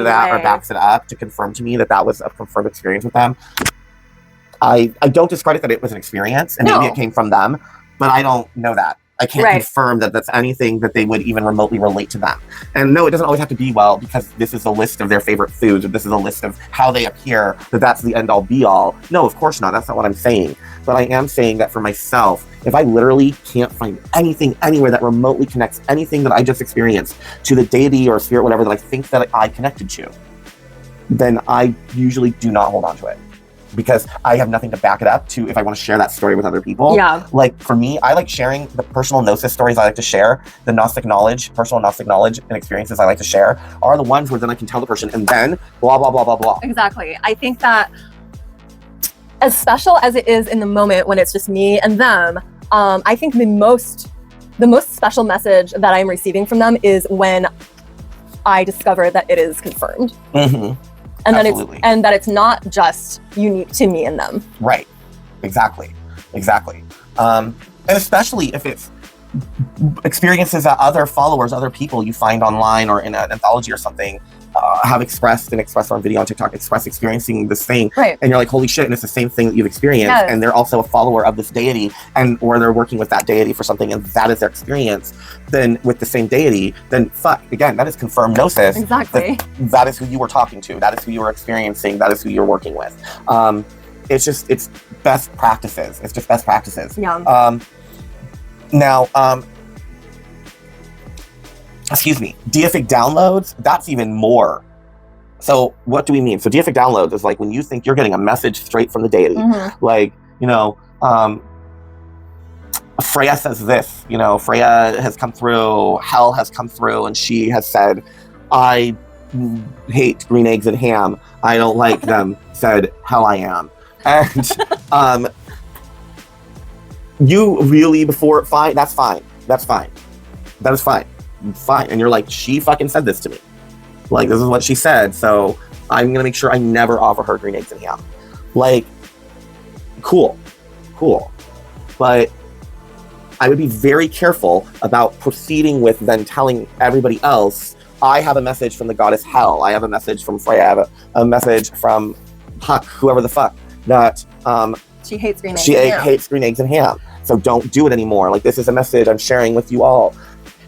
that or backs it up to confirm to me that that was a confirmed experience with them, I don't discredit that it was an experience, and maybe it came from them, but I don't know that. I can't confirm that that's anything that they would even remotely relate to them. And no, it doesn't always have to be, well, because this is a list of their favorite foods, or this is a list of how they appear, that's the end all be all. No, of course not. That's not what I'm saying. But I am saying that for myself, if I literally can't find anything anywhere that remotely connects anything that I just experienced to the deity or spirit, whatever, that I think that I connected to, then I usually do not hold on to it. Because I have nothing to back it up to if I want to share that story with other people. Yeah. Like, for me, I like sharing the personal gnosis stories I like to share, the Gnostic knowledge, personal Gnostic knowledge and experiences I like to share are the ones where then I can tell the person, and then blah, blah, blah, blah, blah. Exactly. I think that as special as it is in the moment when it's just me and them, I think the most special message that I'm receiving from them is when I discover that it is confirmed. Mm-hmm. And that it's not just unique to me and them. Right. Exactly. And especially if it's experiences that other followers, other people you find online or in an anthology or something have expressed on video on TikTok, experiencing this thing. Right. And you're like, holy shit, and it's the same thing that you've experienced. Yes. And they're also a follower of this deity, or they're working with that deity for something, and that is their experience. Then with the same deity, then fuck, again, that is confirmed gnosis. Exactly. That is who you were talking to. That is who you were experiencing. That is who you're working with. It's best practices. It's just best practices. Yeah. Excuse me, deific downloads, that's even more So what do we mean? So deific downloads is like when you think you're getting a message straight from the deity. Like, you know, Freya says this, you know, Freya has come through, Hel has come through, and she has said, I hate green eggs and ham. I don't like them, said Hel I am. And you really before, fine, that's fine. That's fine. That is fine. Fine. And you're like, she fucking said this to me. Like, this is what she said, so I'm gonna make sure I never offer her green eggs and ham. Like, cool. But I would be very careful about proceeding with then telling everybody else, I have a message from the goddess Hel, I have a message from Freya, I have a message from Huck, whoever the fuck, that she hates green eggs hates green eggs and ham. So don't do it anymore. Like, this is a message I'm sharing with you all.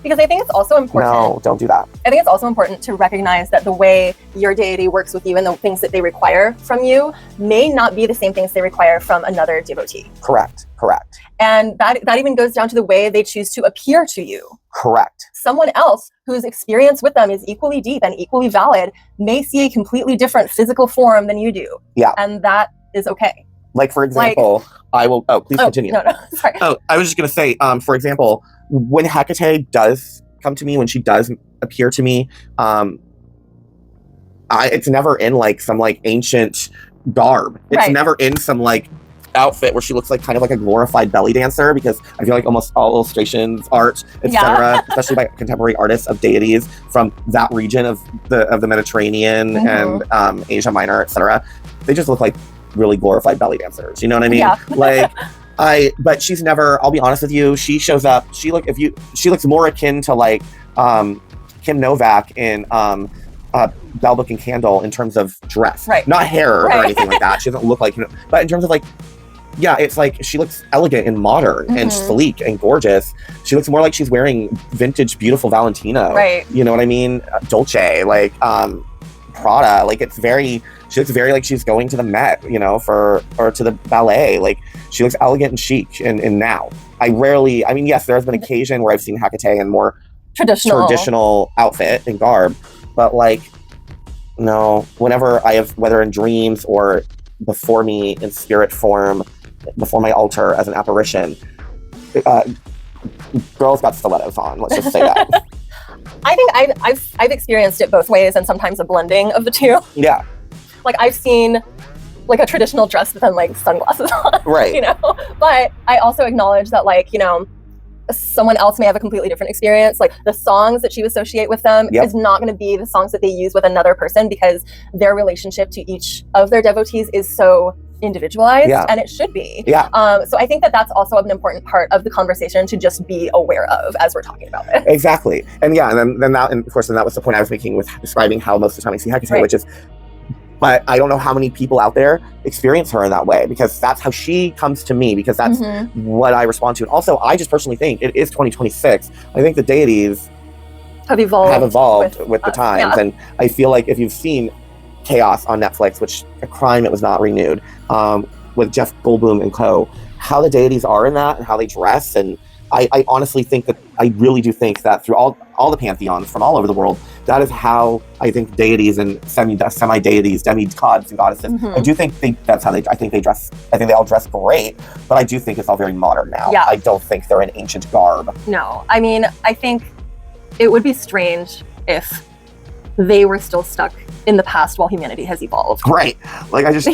Because I think it's also important. No, don't do that. I think it's also important to recognize that the way your deity works with you and the things that they require from you may not be the same things they require from another devotee. Correct. And that even goes down to the way they choose to appear to you. Correct. Someone else whose experience with them is equally deep and equally valid may see a completely different physical form than you do. Yeah. And that is okay. Like, for example, please continue. No, sorry. Oh, I was just going to say, for example, when HEKA-TEA does come to me, when she does appear to me, it's never in like some like ancient garb. It's never in some like outfit where she looks like kind of like a glorified belly dancer, because I feel like almost all illustrations, art, etc., especially by contemporary artists of deities from that region of the Mediterranean and Asia Minor, etc., they just look like really glorified belly dancers. You know what I mean? Yeah. Like, but she's never, I'll be honest with you, she shows up, she looks more akin to like Kim Novak in Bell Book and Candle in terms of dress. Right. Not hair or anything like that. She doesn't look like, but in terms of like, yeah, it's like she looks elegant and modern and sleek and gorgeous. She looks more like she's wearing vintage, beautiful Valentino. Right. You know what I mean? Dolce, like Prada. Like, she looks very like she's going to the Met, you know, or to the ballet. Like, she looks elegant and chic. And now, yes, there has been occasion where I've seen HEKA-TEA in more traditional outfit and garb, but like, no, whenever I have, whether in dreams or before me in spirit form, before my altar as an apparition, girls got stilettos on. Let's just say that. I think I've experienced it both ways, and sometimes a blending of the two. Yeah. Like, I've seen like a traditional dress with then like sunglasses on. Right. You know, but I also acknowledge that, like, you know, someone else may have a completely different experience. Like, the songs that you associate with them is not going to be the songs that they use with another person, because their relationship to each of their devotees is so individualized, and it should be. So I think that that's also an important part of the conversation to just be aware of as we're talking about it. Exactly. And then of course that was the point I was making with describing how most of the time I see HEKA-TEA, which is, but I don't know how many people out there experience her in that way, because that's how she comes to me, because that's what I respond to. And also, I just personally think it is 2026. I think the deities have evolved with the times. And I feel like if you've seen Chaos on Netflix, which a crime it was not renewed, with Jeff Goldblum and co, how the deities are in that and how they dress. And I honestly think that, I really do think that through all the pantheons from all over the world, that is how I think deities and semi-deities, demigods and goddesses, I do think that's how I think they dress. I think they all dress great, but I do think it's all very modern now. Yeah. I don't think they're in ancient garb. No, I mean, I think it would be strange if they were still stuck in the past while humanity has evolved. Right. Like, I just,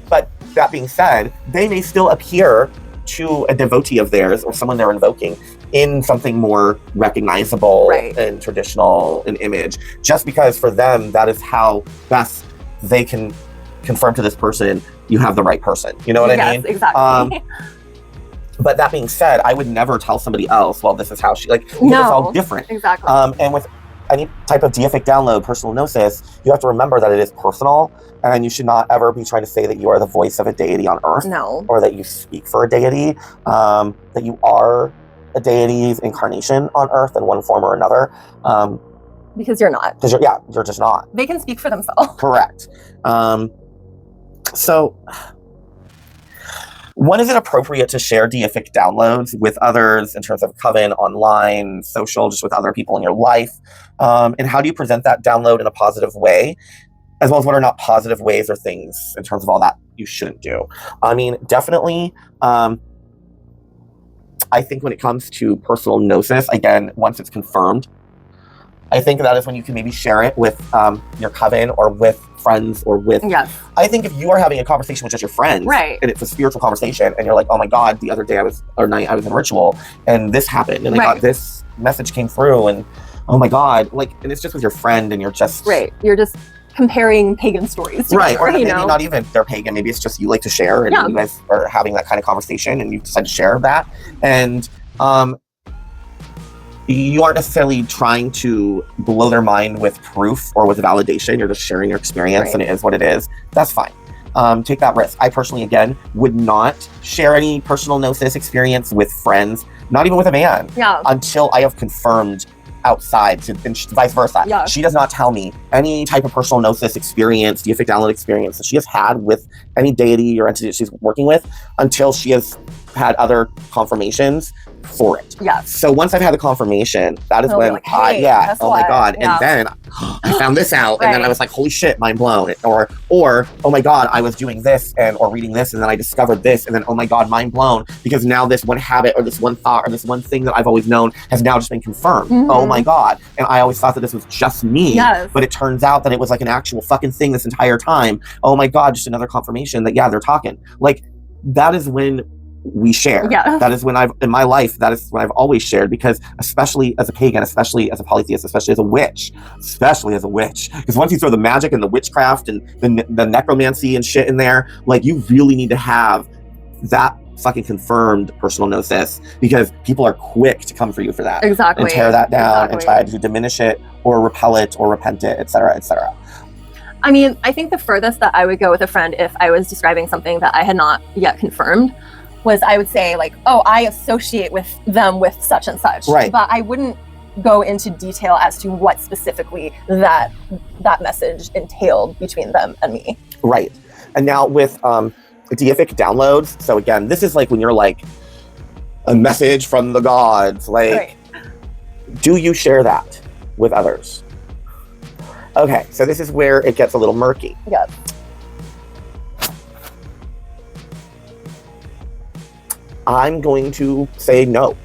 But that being said, they may still appear to a devotee of theirs or someone they're invoking in something more recognizable and traditional in image, just because for them that is how best they can confirm to this person you have the right person. You know what I mean? Yes, exactly. But that being said, I would never tell somebody else, well, this is how she, like, because it's all different. Exactly. And with any type of deific download, personal gnosis, you have to remember that it is personal, and you should not ever be trying to say that you are the voice of a deity on earth. No. Or that you speak for a deity, that you are a deity's incarnation on earth in one form or another. Because you're not. Because you're just not. They can speak for themselves. Correct. So, when is it appropriate to share deific downloads with others in terms of coven, online, social, just with other people in your life? And how do you present that download in a positive way? as well as what are not positive ways or things in terms of all that you shouldn't do. I mean, definitely, I think when it comes to personal gnosis, again, once it's confirmed, I think that is when you can maybe share it with your coven or with friends or with... Yes. I think if you are having a conversation with just your friends, right, and it's a spiritual conversation, and you're like, oh my God, the other day I was in ritual, and this happened, and I got this message came through, and oh my God, like, and it's just with your friend, and you're just... Right, you're just comparing pagan stories together, right, or maybe not even they're pagan, maybe it's just you like to share, and you guys are having that kind of conversation, and you decide to share that, and you aren't necessarily trying to blow their mind with proof or with validation. You're just sharing your experience, and it is what it is. That's fine. Take that risk. I personally, again, would not share any personal gnosis experience with friends, not even with a man, until I have confirmed outside, and vice versa. Yeah. She does not tell me any type of personal gnosis experience, deific download experience that she has had with any deity or entity that she's working with until she has had other confirmations for it. Yeah. So once I've had the confirmation, that is when like, hey, oh my God. And then I found this out, and then I was like, holy shit, mind blown. Or oh my God, I was doing this or reading this, and then I discovered this, and then oh my God, mind blown, because now this one habit or this one thought or this one thing that I've always known has now just been confirmed. Oh my God. And I always thought that this was just me, but it turns out that it was like an actual fucking thing this entire time. Oh my God, just another confirmation that they're talking. Like, that is when we share. That is when in my life, that is when I've always shared, because especially as a pagan, especially as a polytheist, especially as a witch, because once you throw the magic and the witchcraft and the necromancy and shit in there, like, you really need to have that fucking confirmed personal gnosis, because people are quick to come for you for that. Exactly. And tear that down and try to diminish it or repel it or repent it, etc., etc. I mean, I think the furthest that I would go with a friend if I was describing something that I had not yet confirmed was, I would say, like, oh, I associate with them with such and such. Right. But I wouldn't go into detail as to what specifically that message entailed between them and me. Right. And now with deific downloads, so again, this is like when you're like, a message from the gods, like, do you share that with others? Okay, so this is where it gets a little murky. Yep. I'm going to say no.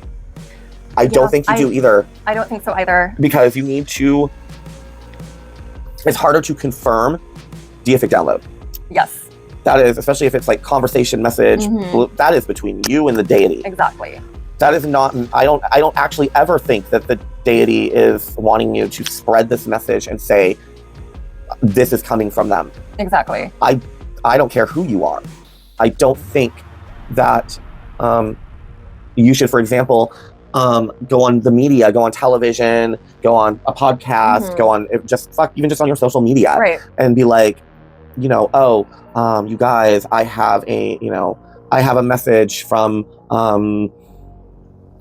I don't think you do either. I don't think so either. Because you need to... It's harder to confirm deific download. Yes. That is, especially if it's like conversation message, that is between you and the deity. Exactly. That is not... I don't actually ever think that the deity is wanting you to spread this message and say, this is coming from them. Exactly. I don't care who you are. I don't think that... you should, for example, go on the media, go on television, go on a podcast, go on even just on your social media, and be like, you guys, I have a message from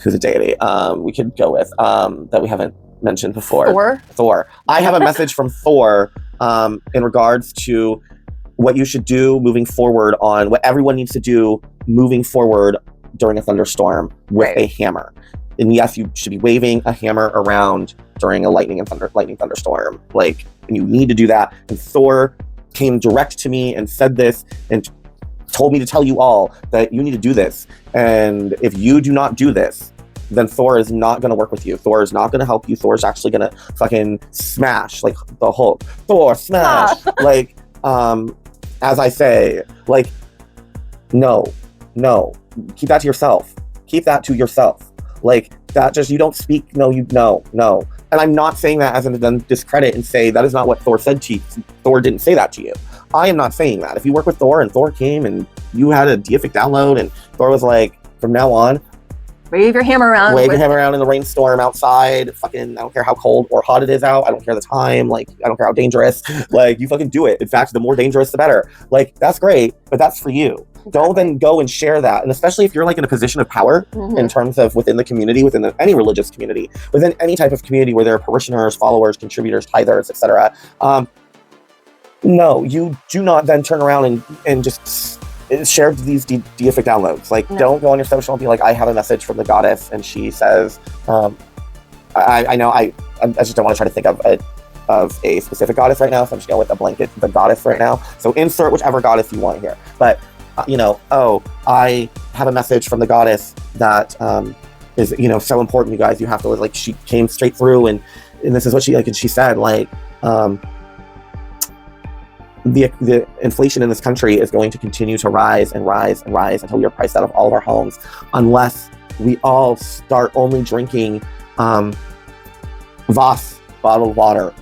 who's a deity we could go with that we haven't mentioned before. Thor. I have a message from Thor in regards to what you should do moving forward, on what everyone needs to do moving forward during a thunderstorm with a hammer. And yes, you should be waving a hammer around during a lightning thunderstorm. Like, and you need to do that. And Thor came direct to me and said this and told me to tell you all that you need to do this. And if you do not do this, then Thor is not going to work with you. Thor is not going to help you. Thor is actually going to fucking smash, like the Hulk. Thor, smash! Like, as I say, like, no. Keep that to yourself. Keep that to yourself. Like, that just, you don't speak, no. And I'm not saying that as a discredit and say that is not what Thor said to you. Thor didn't say that to you. I am not saying that. If you work with Thor and Thor came and you had a deific download and Thor was like, from now on, wave your hammer around. Wave your hammer around in the rainstorm outside. Fucking, I don't care how cold or hot it is out. I don't care the time. Like, I don't care how dangerous. Like, you fucking do it. In fact, the more dangerous, the better. Like, that's great, but that's for you. Exactly. Don't then go and share that. And especially if you're like in a position of power in terms of within the community, within any religious community, within any type of community where there are parishioners, followers, contributors, tithers, etc. No, you do not then turn around and just share these deific downloads. Like, don't go on your social and be like, I have a message from the goddess and she says, I know, I just don't want to try to think of of a specific goddess right now, so I'm just going with a blanket, the goddess right now. So insert whichever goddess you want here. But, I have a message from the goddess that is, so important, you guys. You have to, like, she came straight through, and this is what she, like, and she said, like, the inflation in this country is going to continue to rise and rise and rise until we are priced out of all of our homes, unless we all start only drinking Voss bottled water.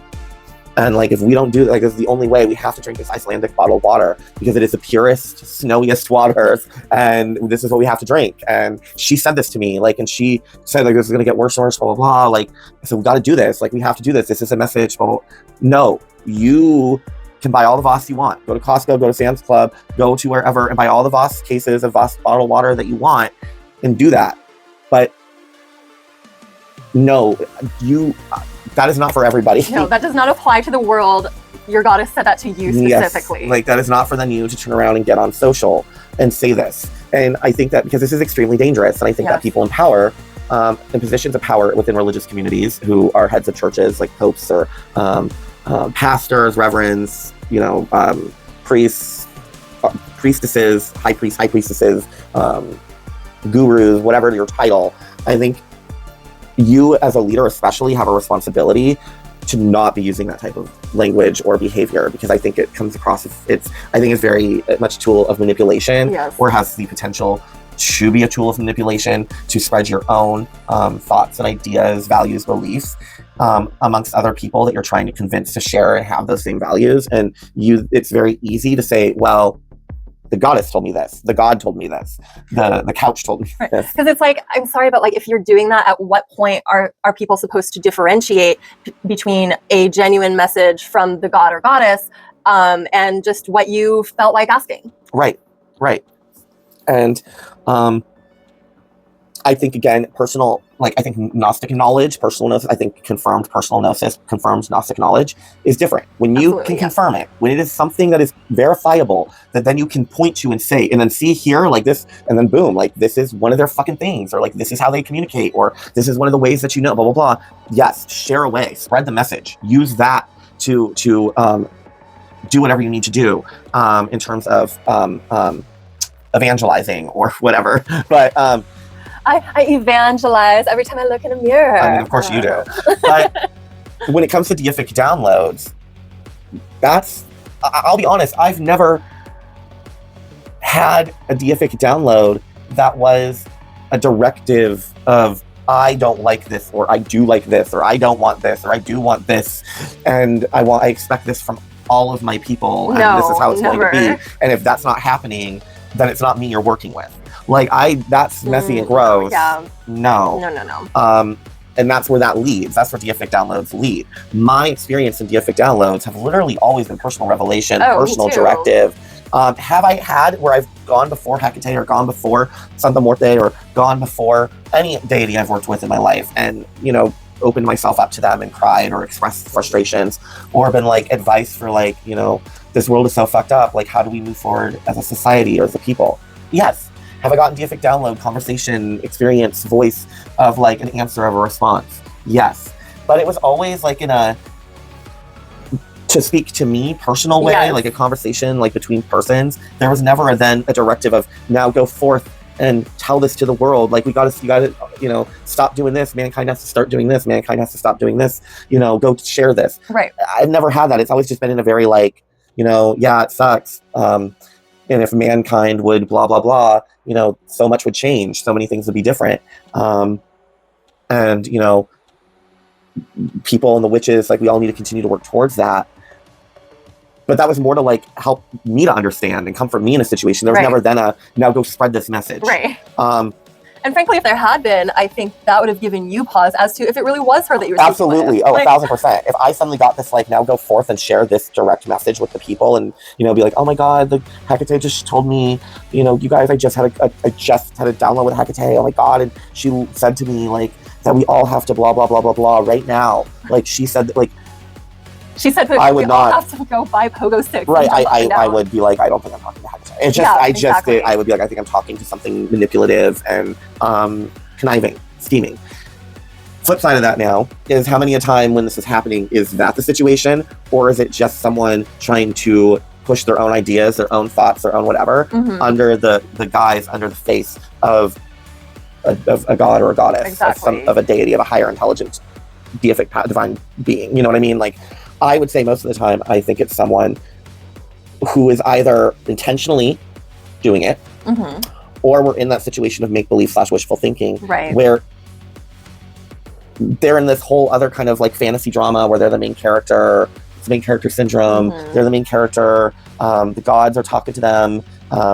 And like, if we don't do that, like, it's the only way. We have to drink this Icelandic bottled water because it is the purest, snowiest waters, and this is what we have to drink. And she said this to me, like, and she said, like, this is gonna get worse and worse, blah blah blah. Like, so we got to do this. Like, we have to do this. This is a message. Blah, blah. No, you can buy all the Voss you want. Go to Costco, go to Sam's Club, go to wherever, and buy all the Voss cases of Voss bottled water that you want, and do that. But no, that is not for everybody. No, that does not apply to the world. Your goddess said that to you specifically. Yes, like, that is not for then you to turn around and get on social and say this. And I think that because this is extremely dangerous, and I think that people in power, in positions of power within religious communities, who are heads of churches, like popes or pastors, reverends, priests, priestesses, high priestesses, gurus, whatever your title, I think you as a leader especially have a responsibility to not be using that type of language or behavior, because I think it comes across, it's very much a tool of manipulation, or has the potential to be a tool of manipulation to spread your own thoughts and ideas, values, beliefs amongst other people that you're trying to convince to share and have those same values. And it's very easy to say, well, the goddess told me this, the god told me this, the couch told me this. Because it's like, I'm sorry, but like, if you're doing that, at what point are people supposed to differentiate between a genuine message from the god or goddess and just what you felt like asking? Right. And I think, again, I think Gnostic knowledge, personal gnosis, I think confirmed personal gnosis, confirmed Gnostic knowledge is different. When you can confirm it, when it is something that is verifiable, that then you can point to and say, and then see here, like this, and then boom, like, this is one of their fucking things, or like, this is how they communicate, or this is one of the ways that blah, blah, blah. Yes, share away, spread the message, use that to do whatever you need to do in terms of evangelizing or whatever. But I evangelize every time I look in a mirror. I mean, of course you do. But when it comes to deific downloads, I'll be honest, I've never had a deific download that was a directive of, I don't like this, or I do like this, or I don't want this, or I do want this, and I expect this from all of my people, and this is how it's going to be. And if that's not happening, then it's not me you're working with. Like, that's messy and gross. No. And that's where that leads. That's where deific downloads lead. My experience in deific downloads have literally always been personal revelation, personal directive. Have I had where I've gone before HEKA-TEA, or gone before Santa Morte, or gone before any deity I've worked with in my life, and, opened myself up to them and cried or expressed frustrations, or been like advice for, like, this world is so fucked up, like, how do we move forward as a society or as a people? Yes. Have I gotten deific download, conversation, experience, voice of like an answer of a response? Yes. But it was always like in a to speak to me personal way, like a conversation like between persons. There was never a directive of, now go forth and tell this to the world. Like, you gotta, stop doing this. Mankind has to start doing this. Mankind has to stop doing this. Go share this. Right. I've never had that. It's always just been in a very like, it sucks. And if mankind would blah, blah, blah, so much would change. So many things would be different. And, people and the witches, like, we all need to continue to work towards that. But that was more to like help me to understand and comfort me in a situation. There was never then now go spread this message. Right. And frankly, if there had been, I think that would have given you pause as to if it really was her that you were absolutely. Oh, 1,000%. If I suddenly got this, like, now go forth and share this direct message with the people, and be like, oh my God, the HEKA-TEA just told me, you guys, I just had a download with HEKA-TEA. Oh my God, and she said to me like that we all have to blah blah blah blah blah right now. Like, she said that, like. She said, I would not have to go buy pogo sticks. Right, I would be like, I don't think I'm talking to HEKA-TEA. It's just, I would be like, I think I'm talking to something manipulative and conniving, scheming. Flip side of that now is how many a time when this is happening, is that the situation? Or is it just someone trying to push their own ideas, their own thoughts, their own whatever, under the guise, under the face of a god or a goddess, exactly. of a deity, of a higher intelligence, deific, divine being. You know what I mean? Like, I would say most of the time, I think it's someone who is either intentionally doing it, or we're in that situation of make-believe / wishful thinking, where they're in this whole other kind of like fantasy drama where they're the main character. It's main character syndrome. They're the main character. The gods are talking to them.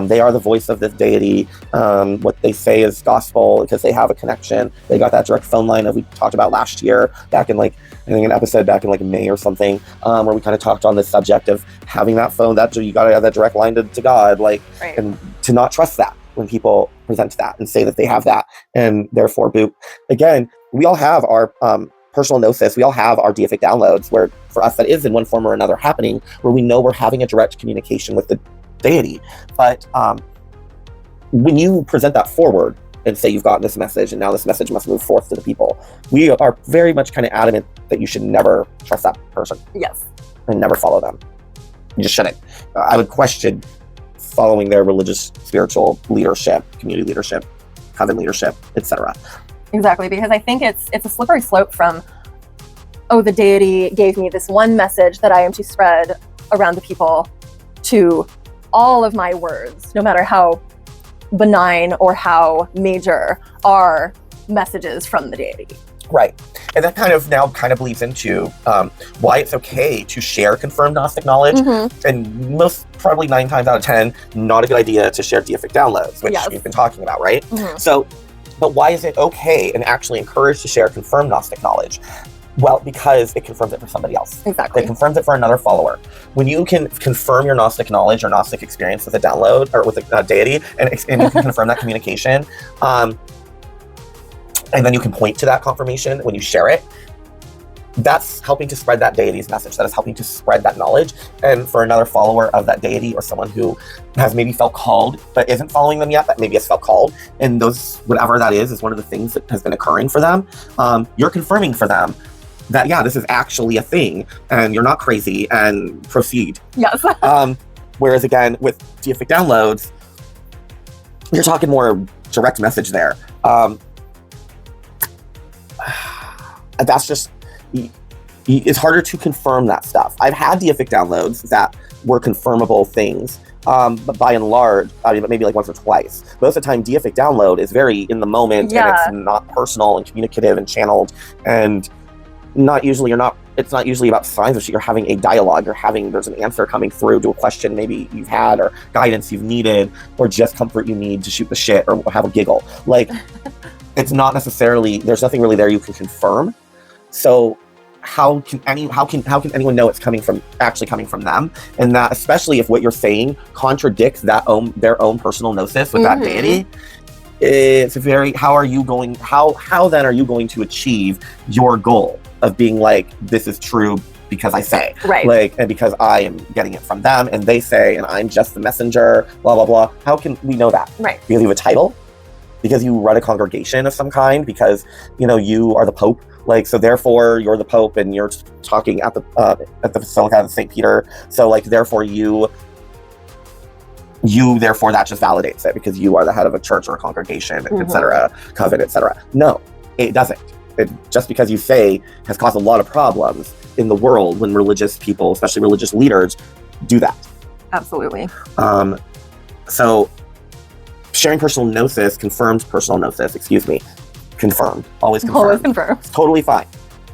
They are the voice of this deity. What they say is gospel because they have a connection. They got that direct phone line that we talked about last year, back in like, I think an episode back in like May or something, where we kind of talked on this subject of having that phone, that you got to have that direct line to God, like, and to not trust that when people present that and say that they have that, and therefore boop. Again, we all have our personal gnosis. We all have our deific downloads where for us that is in one form or another happening, where we know we're having a direct communication with the deity. But when you present that forward and say you've gotten this message and now this message must move forth to the people, we are very much kind of adamant that you should never trust that person. Yes. And never follow them. You just shouldn't. I would question following their religious, spiritual leadership, community leadership, coven leadership, etc. Exactly, because I think it's a slippery slope from, oh, the deity gave me this one message that I am to spread around the people, to all of my words, no matter how benign or how major, are messages from the deity. Right. And that kind of bleeds into why it's okay to share confirmed Gnostic knowledge. And most, probably 9 times out of 10, not a good idea to share deific downloads, which we've been talking about, right? So, but why is it okay and actually encouraged to share confirmed Gnostic knowledge? Well, because it confirms it for somebody else. Exactly. It confirms it for another follower. When you can confirm your Gnostic knowledge or Gnostic experience with a download or with a deity, and you can confirm that communication, and then you can point to that confirmation when you share it, that's helping to spread that deity's message. That is helping to spread that knowledge. And for another follower of that deity, or someone who has maybe felt called but isn't following them yet, but maybe has felt called, and those, whatever that is one of the things that has been occurring for them, you're confirming for them that, yeah, this is actually a thing, and you're not crazy, and proceed. Yes. Whereas again, with deific downloads, you're talking more direct message there. That's just, it's harder to confirm that stuff. I've had deific downloads that were confirmable things, but by and large, I mean, maybe like once or twice. Most of the time, deific download is very in the moment, and it's not personal and communicative and channeled, and it's not usually about signs of shit. You're having a dialogue. There's an answer coming through to a question maybe you've had, or guidance you've needed, or just comfort you need to shoot the shit or have a giggle. Like, it's not necessarily, there's nothing really there you can confirm. So how can anyone know it's actually coming from them? And that, especially if what you're saying contradicts their own personal gnosis with that deity, it's very, how then are you going to achieve your goal of being like, this is true because I say, like, and because I am getting it from them and they say, and I'm just the messenger, blah, blah, blah. How can we know that? Right. Because you have a title, because you run a congregation of some kind, because, you are the Pope. Like, so therefore you're the Pope and you're talking at the Basilica of St. Peter. So like, therefore therefore that just validates it because you are the head of a church or a congregation, etc., coven, etc. No, it doesn't. Just because you say has caused a lot of problems in the world when religious people, especially religious leaders, do that. Absolutely. So sharing personal gnosis, confirmed personal gnosis, confirmed, always confirmed. Always confirmed. It's totally fine.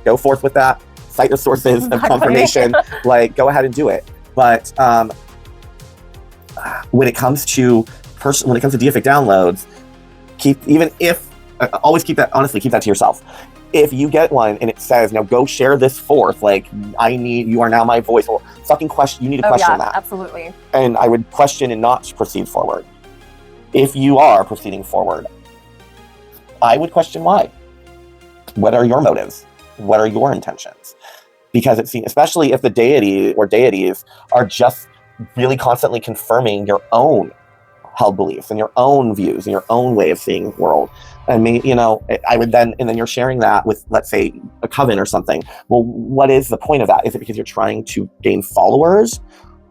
Go forth with that. Cite the sources of confirmation. Like, go ahead and do it. But when it comes to deific downloads, always keep that to yourself. If you get one and it says, now go share this forth, like, you are now my voice, well, fucking question, you need to question that. Absolutely. And I would question and not proceed forward. If you are proceeding forward, I would question why. What are your motives? What are your intentions? Because it seems, especially if the deity or deities are just really constantly confirming your own held beliefs and your own views and your own way of seeing the world. And I would then, and then you're sharing that with, let's say, a coven or something. Well, what is the point of that? Is it because you're trying to gain followers?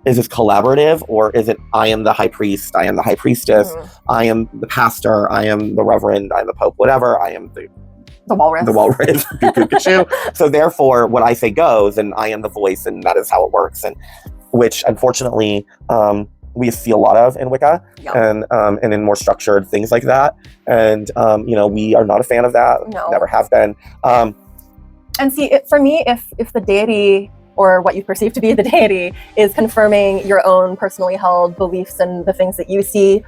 Is this collaborative, or is it, I am the high priest, I am the high priestess, I am the pastor, I am the reverend, I am the pope, whatever, I am the walrus, Pikachu. So therefore, what I say goes, and I am the voice, and that is how it works. And which, unfortunately, we see a lot of in Wicca, and in more structured things like that. And we are not a fan of that. No. Never have been. And see, for me, if the deity, or what you perceive to be the deity, is confirming your own personally held beliefs and the things that you see,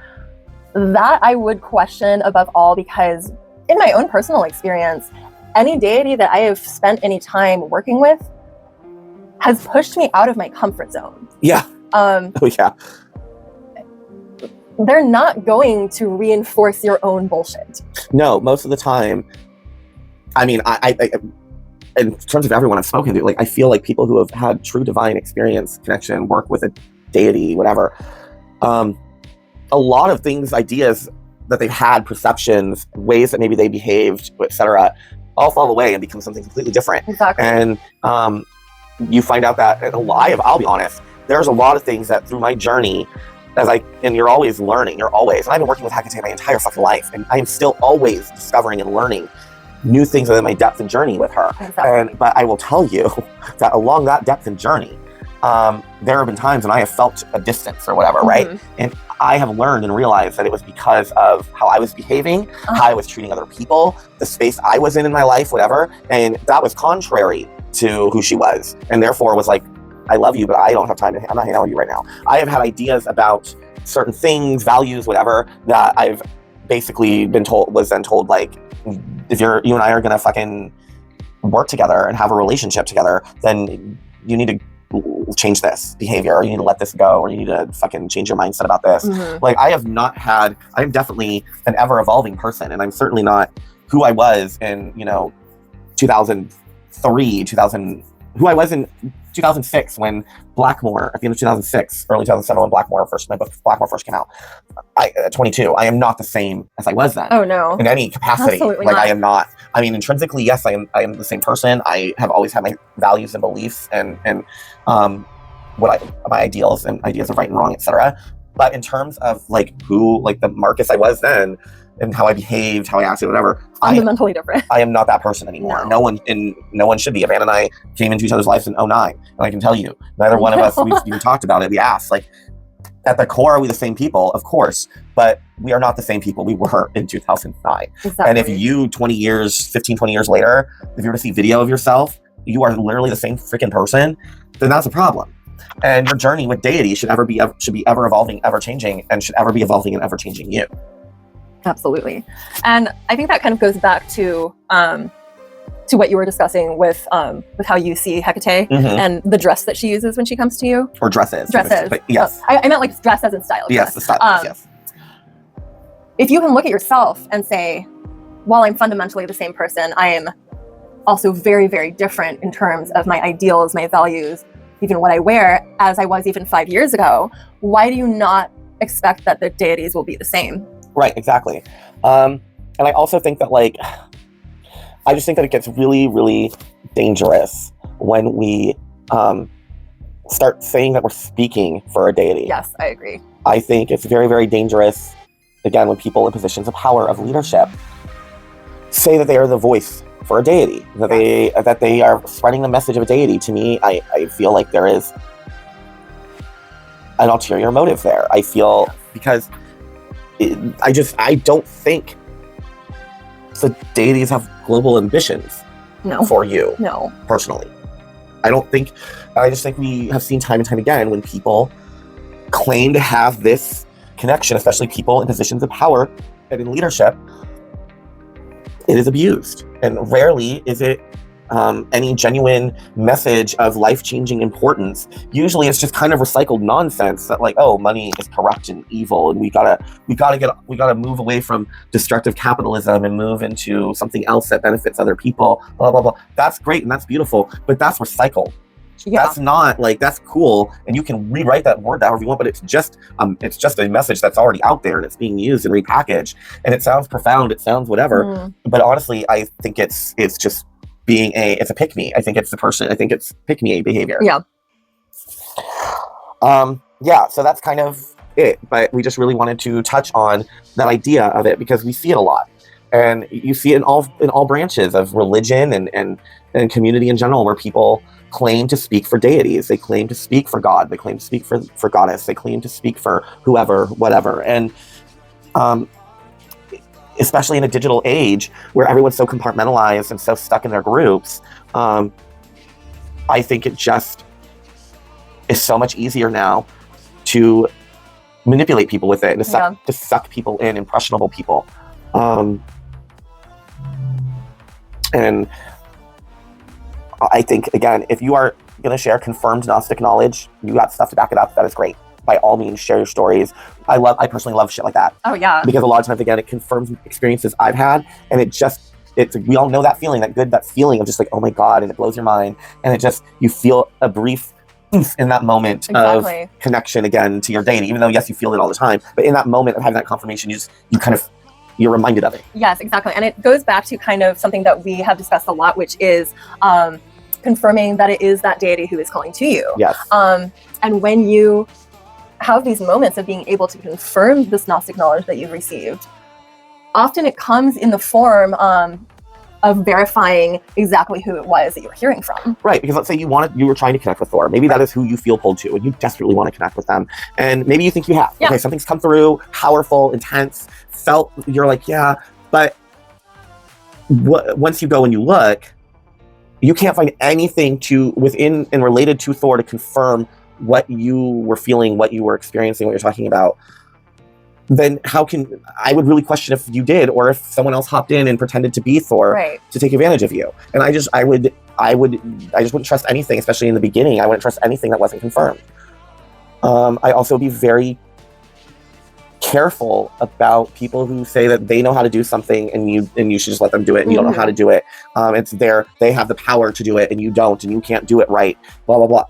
that I would question above all, because in my own personal experience, any deity that I have spent any time working with has pushed me out of my comfort zone. Yeah. They're not going to reinforce your own bullshit. No, most of the time. I mean, I in terms of everyone I've spoken to, like, I feel like people who have had true divine experience, connection, work with a deity, whatever, a lot of things, ideas that they've had, perceptions, ways that maybe they behaved, etc., all fall away and become something completely different. Exactly. And you find out that I'll be honest, there's a lot of things that through my journey, and you're always learning, and I've been working with HEKA-TEA my entire fucking life, and I am still always discovering and learning new things within my depth and journey with her. Exactly. But I will tell you that along that depth and journey, there have been times when I have felt a distance or whatever, right? And I have learned and realized that it was because of how I was behaving, how I was treating other people, the space I was in my life, whatever. And that was contrary to who she was. And therefore was like, I love you, but I don't have time I'm not hanging out with you right now. I have had ideas about certain things, values, whatever, that I've basically was then told, like, if you and I are gonna fucking work together and have a relationship together, then you need to change this behavior, or you need to let this go, or you need to fucking change your mindset about this. Like, I'm definitely an ever evolving person, and I'm certainly not who I was in 2003, who I was in 2006 when Blackmore, at the end of 2006, early 2007, when my book Blackmore first came out. At 22, I am not the same as I was then. Oh no. In any capacity. Absolutely like not. I am not. I mean, intrinsically, yes, I am the same person. I have always had my values and beliefs and my ideals and ideas of right and wrong, etc. But in terms of the Marcus I was then, and how I behaved, how I acted, whatever. Fundamentally different. I am not that person anymore. No one should be. Amanda and I came into each other's lives in 2009. And I can tell you, neither one of us, we've even talked about it. We asked, like, at the core, are we the same people? Of course. But we are not the same people we were in 2009. Exactly. And if you 15, 20 years later, if you were to see video of yourself, you are literally the same freaking person, then that's a problem. And your journey with deity should be ever evolving, ever changing, and should ever be evolving and ever changing you. Absolutely. And I think that kind of goes back to what you were discussing with how you see HEKA-TEA and the dress that she uses when she comes to you. Or dresses. Dresses. Yes. I meant like dress as in style. Yes, the style. Yes. If you can look at yourself and say, while I'm fundamentally the same person, I am also very, very different in terms of my ideals, my values, even what I wear, as I was even 5 years ago. Why do you not expect that the deities will be the same? Right, exactly. And I also think that, I just think that it gets really, really dangerous when we start saying that we're speaking for a deity. Yes, I agree. I think it's very, very dangerous, again, when people in positions of power, of leadership, say that they are the voice for a deity, that they are spreading the message of a deity. To me, I feel like there is an ulterior motive there. I feel, because I don't think the deities have global ambitions for you. No. Personally. I just think we have seen time and time again when people claim to have this connection, especially people in positions of power and in leadership, it is abused. And rarely is it any genuine message of life-changing importance. Usually it's just kind of recycled nonsense that, like, oh, money is corrupt and evil, and we gotta move away from destructive capitalism and move into something else that benefits other people, blah blah blah. That's great and that's beautiful, but that's recycled. That's not like, that's cool, and you can rewrite that word however you want, but it's just a message that's already out there and it's being used and repackaged, and it sounds profound, it sounds whatever, but honestly I think it's just being it's a pick me. I think it's pick me behavior. So that's kind of it, but we just really wanted to touch on that idea of it because we see it a lot, and you see it in all branches of religion and community in general, where people claim to speak for deities, they claim to speak for God, they claim to speak for goddess, they claim to speak for whoever, whatever, and especially in a digital age where everyone's so compartmentalized and so stuck in their groups, I think it just is so much easier now to manipulate people with it and to suck people in, impressionable people. And I think, again, if you are going to share confirmed Gnostic knowledge, you got stuff to back it up, that is great. By all means, share your stories. I personally love shit like that. Oh, yeah. Because a lot of times, again, it confirms experiences I've had, and we all know that feeling, that feeling of just like, oh my God, and it blows your mind, and you feel a brief in that moment of connection again to your deity, even though, yes, you feel it all the time, but in that moment of having that confirmation, you're reminded of it. Yes, exactly. And it goes back to kind of something that we have discussed a lot, which is confirming that it is that deity who is calling to you. Yes. And when you have these moments of being able to confirm this Gnostic knowledge that you've received, often it comes in the form of verifying exactly who it was that you were hearing from. Right, because let's say you were trying to connect with Thor. Maybe that is who you feel pulled to, and you desperately want to connect with them. And maybe you think you have. Okay, something's come through, powerful, intense, you're like, yeah, but once you go and you look, you can't find anything within and related to Thor to confirm what you were feeling, what you were experiencing, what you're talking about. Then I would really question if you did, or if someone else hopped in and pretended to be Thor to take advantage of you. And I just wouldn't trust anything, especially in the beginning. I wouldn't trust anything that wasn't confirmed. I also be very careful about people who say that they know how to do something and you should just let them do it, and you don't know how to do it. They have the power to do it and you don't, and you can't do it right, blah, blah, blah.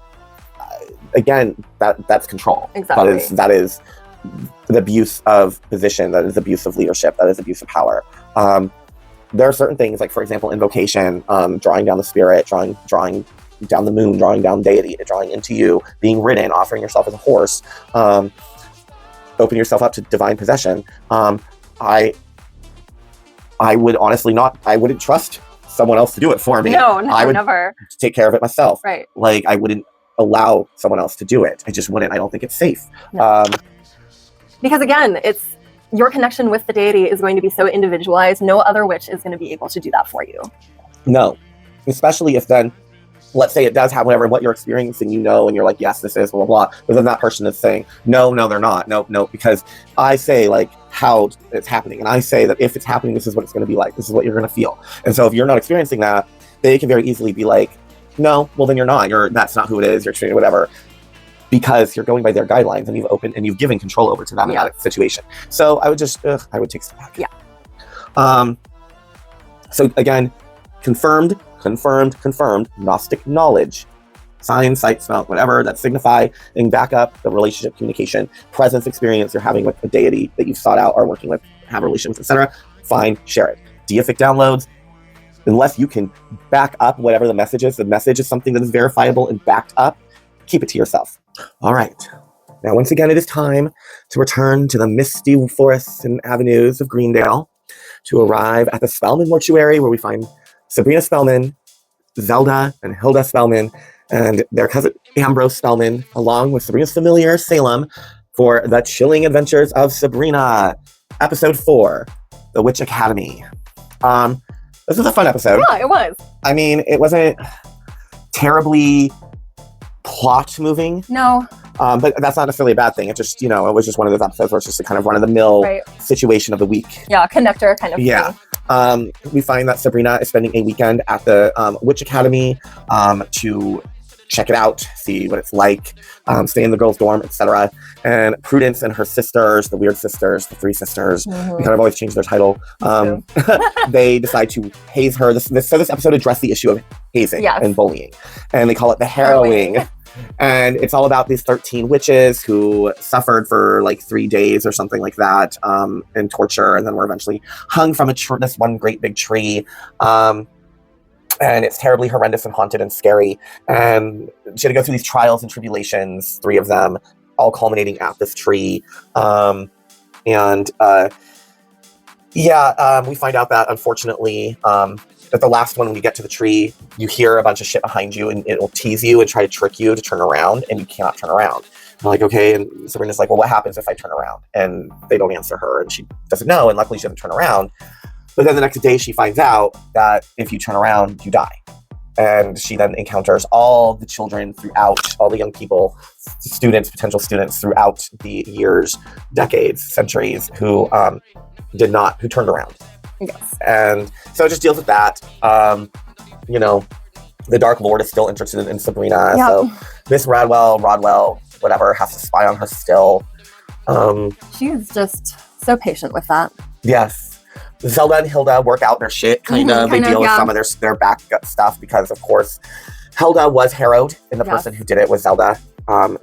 Again, that's control. Exactly. That is the abuse of position, that is abuse of leadership, that is abuse of power. There are certain things, like for example, invocation, drawing down the spirit, drawing down the moon, drawing down deity, drawing into you, being ridden, offering yourself as a horse, open yourself up to divine possession. I would honestly I wouldn't trust someone else to do it for me. No, I would never take care of it myself. Right. Like, I wouldn't allow someone else to do it. I just wouldn't. I don't think it's safe. No. Because again, it's your connection with the deity is going to be so individualized. No other witch is going to be able to do that for you. No, especially if then, let's say it does have what you're experiencing, and you're like, yes, this is blah, blah, blah. But then that person is saying, no, they're not. No, because I say like how it's happening. And I say that if it's happening, this is what it's going to be like. This is what you're going to feel. And so if you're not experiencing that, they can very easily be like, no, well then you're not. That's not who it is. You're experiencing whatever. Because you're going by their guidelines and you've given control over to them in that situation. So I would just, I would take a step back. Yeah. So again, confirmed Gnostic knowledge, sign, sight, smell, whatever that signify and back up the relationship, communication, presence, experience you're having with a deity that you've sought out or working with, have a relationship with, etc. Fine, share it. Deific downloads, unless you can back up whatever the message is something that is verifiable and backed up, keep it to yourself. All right. Now, once again, it is time to return to the misty forests and avenues of Greendale to arrive at the Spellman Mortuary, where we find Sabrina Spellman, Zelda and Hilda Spellman, and their cousin Ambrose Spellman, along with Sabrina's familiar Salem, for the Chilling Adventures of Sabrina, Episode 4, The Witch Academy. This was a fun episode. Yeah, it was. I mean, it wasn't terribly plot moving. No. But that's not necessarily a bad thing. It just, it was just one of those episodes where it's just a kind of run-of-the-mill situation of the week. Yeah, connector kind of thing. We find that Sabrina is spending a weekend at the Witch Academy to check it out, see what it's like, stay in the girls' dorm, etc. And Prudence and her sisters, the weird sisters, the three sisters, we kind of always change their title. They decide to haze her. So this episode addressed the issue of hazing and bullying, and they call it the harrowing. And it's all about these 13 witches who suffered for like 3 days or something like that, in torture, and then were eventually hung from this one great big tree. And it's terribly horrendous and haunted and scary. And she had to go through these trials and tribulations, 3 of them, all culminating at this tree. We find out that, unfortunately, at the last one, when you get to the tree, you hear a bunch of shit behind you, and it will tease you and try to trick you to turn around, and you cannot turn around. I'm like, okay. And Sabrina's like, well, what happens if I turn around? And they don't answer her, and she doesn't know. And luckily, she doesn't turn around. But then the next day, she finds out that if you turn around, you die. And she then encounters all the children throughout, all the young people, students, potential students throughout the years, decades, centuries, who turned around. Yes. And so it just deals with that. The Dark Lord is still interested in Sabrina. Yep. So Miss Rodwell, whatever, has to spy on her still. She's just so patient with that. Yes. Zelda and Hilda work out their shit, kind of. They deal with some of their back stuff because, of course, Hilda was harrowed, and the person who did it was Zelda,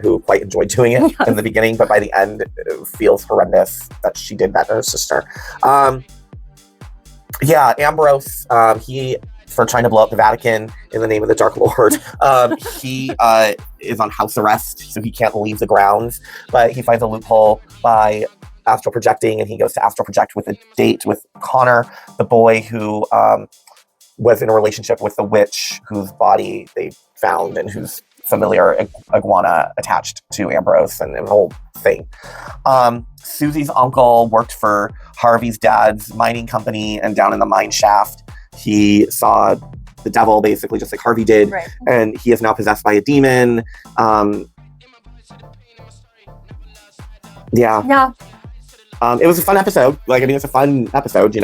who quite enjoyed doing it in the beginning, but by the end, it feels horrendous that she did that to her sister. Ambrose, he, for trying to blow up the Vatican in the name of the Dark Lord, he is on house arrest, so he can't leave the grounds, but he finds a loophole by astral projecting, and he goes to astral project with a date with Connor, the boy who was in a relationship with the witch whose body they found and whose familiar iguana attached to Ambrose, and the whole thing. Susie's uncle worked for Harvey's dad's mining company, and down in the mine shaft, he saw the devil, basically, just like Harvey did, and he is now possessed by a demon. It was a fun episode. It's a fun episode,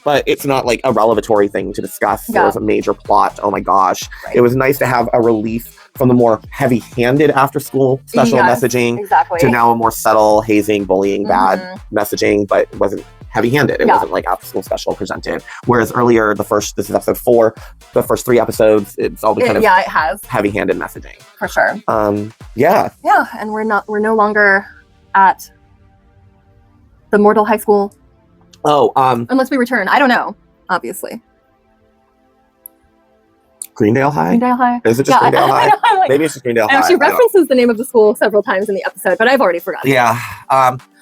but it's not like a revelatory thing to discuss. There was a major plot. Oh my gosh. It was nice to have a relief from the more heavy-handed after-school special messaging to now a more subtle, hazing, bullying, bad messaging, but it wasn't heavy-handed. It wasn't like after-school special presented. Whereas earlier, this is episode 4, the first 3 episodes, it's all kind of it has heavy-handed messaging. For sure. And we're no longer at the Mortal High School. Unless we return. I don't know, obviously. Greendale High? Greendale High. Is it just Greendale High? Maybe it's just Greendale High. She references the name of the school several times in the episode, but I've already forgotten. Yeah.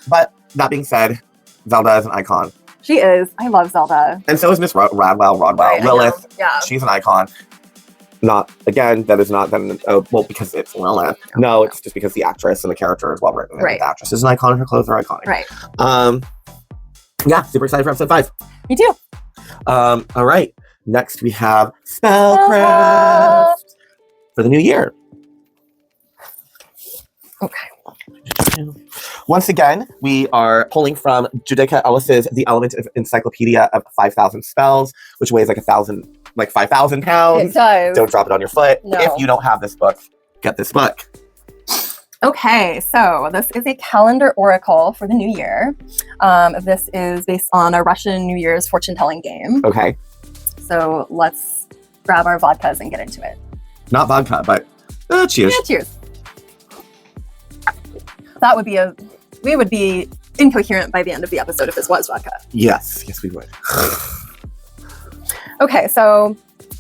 But that being said, Zelda is an icon. She is. I love Zelda. And so is Miss Rodwell. Right, Lilith. Yeah. She's an icon. Because it's Lilith. No, it's just because the actress and the character is well written. Right. The actress is an icon and her clothes are iconic. Right. Super excited for episode 5. Me too. All right. Next we have SpellCraft for the new year. Okay. Once again, we are pulling from Judika Ellis's The Element of Encyclopedia of 5,000 Spells, which weighs like 5,000 pounds. It does. Don't drop it on your foot. No. If you don't have this book, get this book. Okay, so this is a calendar oracle for the new year. This is based on a Russian New Year's fortune-telling game. Okay. So let's grab our vodkas and get into it. Not vodka, but cheers. Yeah, cheers. We would be incoherent by the end of the episode if this was vodka. Yes, we would. Okay, so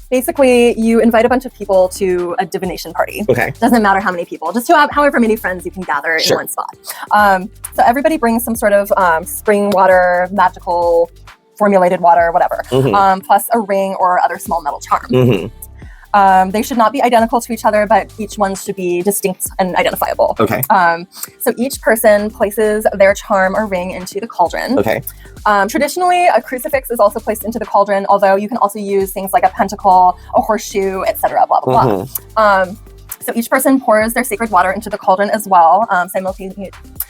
basically you invite a bunch of people to a divination party. Okay. Doesn't matter how many people, just however many friends you can gather in one spot. So everybody brings some sort of spring water, magical formulated water, whatever, plus a ring or other small metal charm. They should not be identical to each other, but each one should be distinct and identifiable. Okay. So each person places their charm or ring into the cauldron. Okay. Traditionally, a crucifix is also placed into the cauldron, although you can also use things like a pentacle, a horseshoe, etc. Blah, blah, blah. So each person pours their sacred water into the cauldron as well,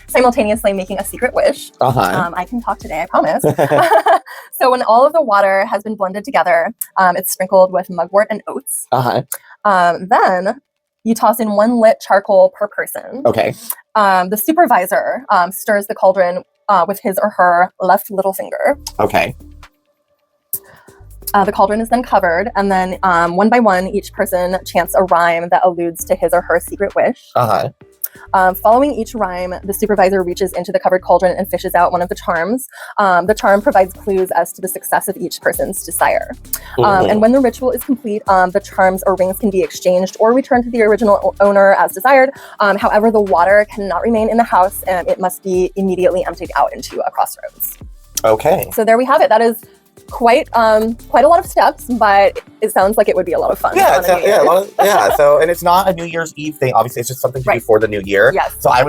simultaneously making a secret wish. I can talk today, I promise. So when all of the water has been blended together, it's sprinkled with mugwort and oats. Then you toss in 1 lit charcoal per person. Okay. The supervisor stirs the cauldron with his or her left little finger. Okay. The cauldron is then covered, and then 1 by 1, each person chants a rhyme that alludes to his or her secret wish. Following each rhyme, the supervisor reaches into the covered cauldron and fishes out one of the charms. The charm provides clues as to the success of each person's desire. And when the ritual is complete, the charms or rings can be exchanged or returned to the original owner as desired. However, the water cannot remain in the house, and it must be immediately emptied out into a crossroads. Okay. So there we have it. That is quite a lot of steps, but it sounds like it would be a lot of fun. Yeah, so, and it's not a New Year's Eve thing. Obviously, it's just something to do for the new year. Yes. So I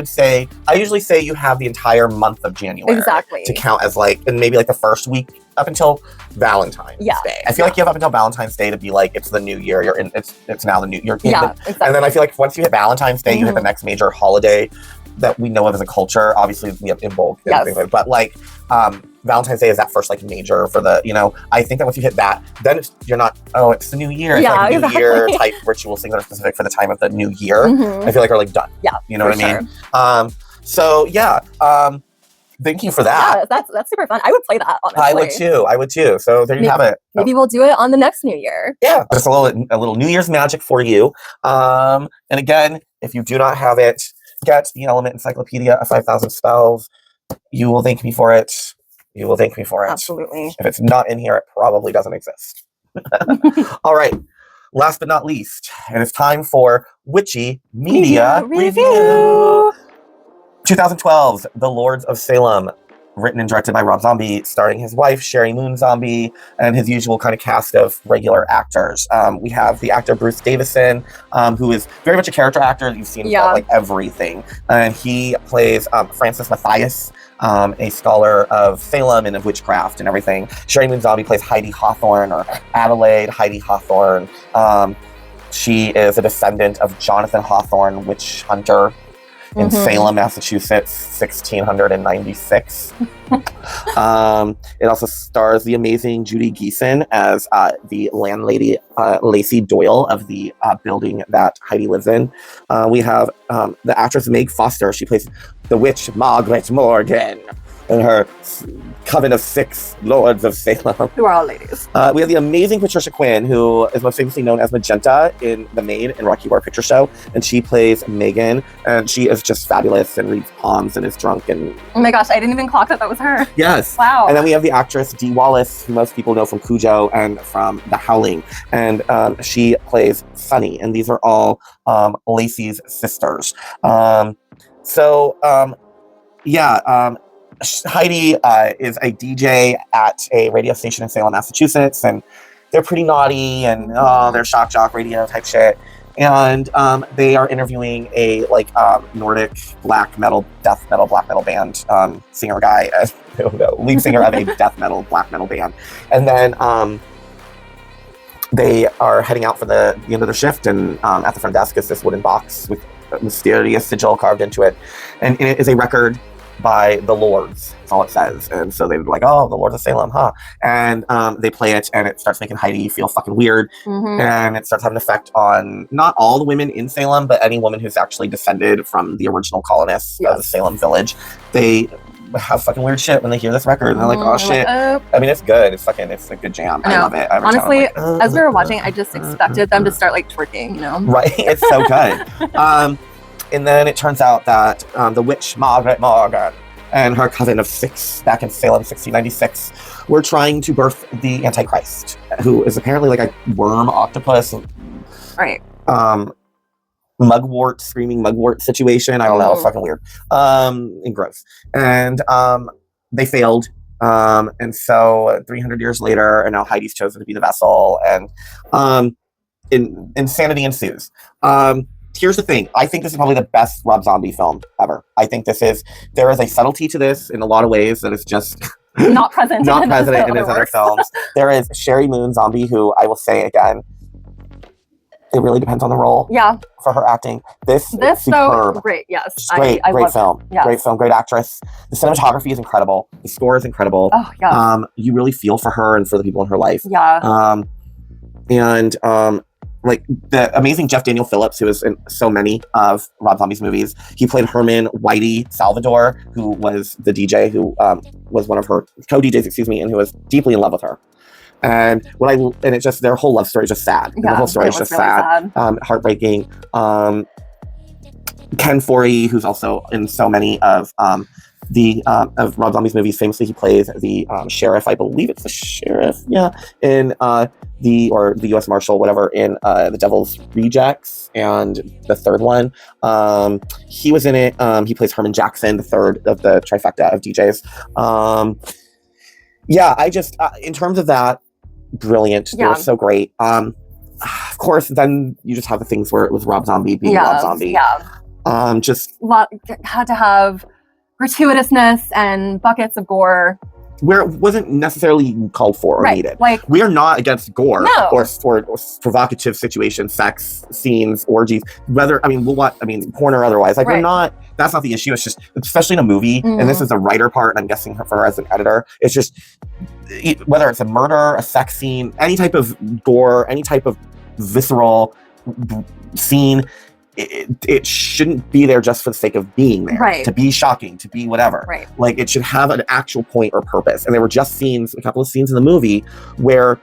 usually say you have the entire month of January to count as and maybe the first week up until Valentine's Day. I feel like you have up until Valentine's Day to be it's the new year. It's now the new year. Exactly. And then I feel like once you hit Valentine's Day, you hit the next major holiday that we know of as a culture. Obviously, we have in bulk and things like that. But Valentine's Day is that first major for the, I think that once you hit that, then you're not, it's the new year. It's New Year type rituals, things that are specific for the time of the new year. I feel like are done. Yeah. You know what I mean? So yeah, thank you for that. Yeah, that's super fun. I would play that, honestly. I would too. So there you have it. Maybe we'll do it on the next New Year. Yeah, just a little New Year's magic for you. And again, if you do not have it, get the Element Encyclopedia of 5,000 Spells. You will thank me for it. You will thank me for it. Absolutely. If it's not in here, it probably doesn't exist. All right. Last but not least, it is time for Witchy Media Review. 2012's The Lords of Salem, written and directed by Rob Zombie, starring his wife, Sherry Moon Zombie, and his usual kind of cast of regular actors. We have the actor Bruce Davison, who is very much a character actor that you've seen in everything. And he plays Francis Matthias, a scholar of Salem and of witchcraft and everything. Sherry Moon Zombie plays Heidi Hawthorne, or Adelaide Heidi Hawthorne. She is a descendant of Jonathan Hawthorne, witch hunter, in Salem, Massachusetts, 1696. It also stars the amazing Judy Geeson as the landlady, Lacey Doyle, of the building that Heidi lives in. We have the actress Meg Foster. She plays the witch Margaret Morgan and her coven of 6 Lords of Salem. Who are all ladies. We have the amazing Patricia Quinn, who is most famously known as Magenta in The Maid and Rocky Horror Picture Show. And she plays Megan, and she is just fabulous and reads palms and is drunk. And oh my gosh, I didn't even clock that was her. Yes. Wow. And then we have the actress Dee Wallace, who most people know from Cujo and from The Howling. And she plays Sunny. And these are all Lacey's sisters. Heidi is a DJ at a radio station in Salem, Massachusetts, and they're pretty naughty and they're shock jock radio type shit. And they are interviewing a Nordic black metal, death metal, black metal band singer guy, lead singer of a death metal, black metal band. And then they are heading out for the end of their shift, and at the front desk is this wooden box with a mysterious sigil carved into it, and in it is a record by the Lords. That's all it says. And so they were like, oh, the Lords of Salem, huh? And they play it, and it starts making Heidi feel fucking weird. And it starts having an effect on not all the women in Salem, but any woman who's actually descended from the original colonists of the Salem village. They have fucking weird shit when they hear this record, and they're like, oh shit. I mean, it's good. It's a good jam. I love it. Honestly, as we were watching, I just expected them to start twerking, Right? It's so good. And then it turns out that the witch Margaret Morgan and her coven of 6 back in Salem, 1696, were trying to birth the Antichrist, who is apparently a worm octopus. Right. Mugwort, screaming mugwort situation. I don't know. It's fucking weird. And gross. And they failed. And so 300 years later, and now Heidi's chosen to be the vessel, and insanity ensues. Here's the thing. I think this is probably the best Rob Zombie film ever. I think there is a subtlety to this in a lot of ways that is just not present in his other films. There is Sherry Moon Zombie, who I will say again, it really depends on the role. Yeah. For her acting. This is superb. So great. Yes. Great film. Yes. Great film. Great actress. The cinematography is incredible. The score is incredible. Oh yeah. You really feel for her and for the people in her life. Yeah. like the amazing Jeff Daniel Phillips, who was in so many of Rob Zombie's movies. He played Herman Whitey Salvador, who was the DJ who was one of her co-DJs, and who was deeply in love with her. And it's just their whole love story is just sad. Yeah, the whole story is just really sad. Heartbreaking. Ken Foree, who's also in so many of of Rob Zombie's movies. Famously, he plays the sheriff. I believe it's the sheriff. Yeah, in the U.S. Marshal, whatever, in The Devil's Rejects, and the third one. He was in it. He plays Herman Jackson, the third of the trifecta of DJs. Yeah, I just in terms of that, brilliant. They were so great. Of course, then you just have the things where it was Rob Zombie being Rob Zombie. Yeah. Just had to have gratuitousness and buckets of gore where it wasn't necessarily called for or needed. Like, we are not against gore no. or provocative situations, sex scenes, orgies. Porn or otherwise. Like, we're not. That's not the issue. It's just, especially in a movie, and this is the writer part, and I'm guessing for her as an editor, it's just whether it's a murder, a sex scene, any type of gore, any type of visceral scene. It shouldn't be there just for the sake of being there, to be shocking, to be whatever. Like, it should have an actual point or purpose. And there were just scenes, a couple of scenes in the movie where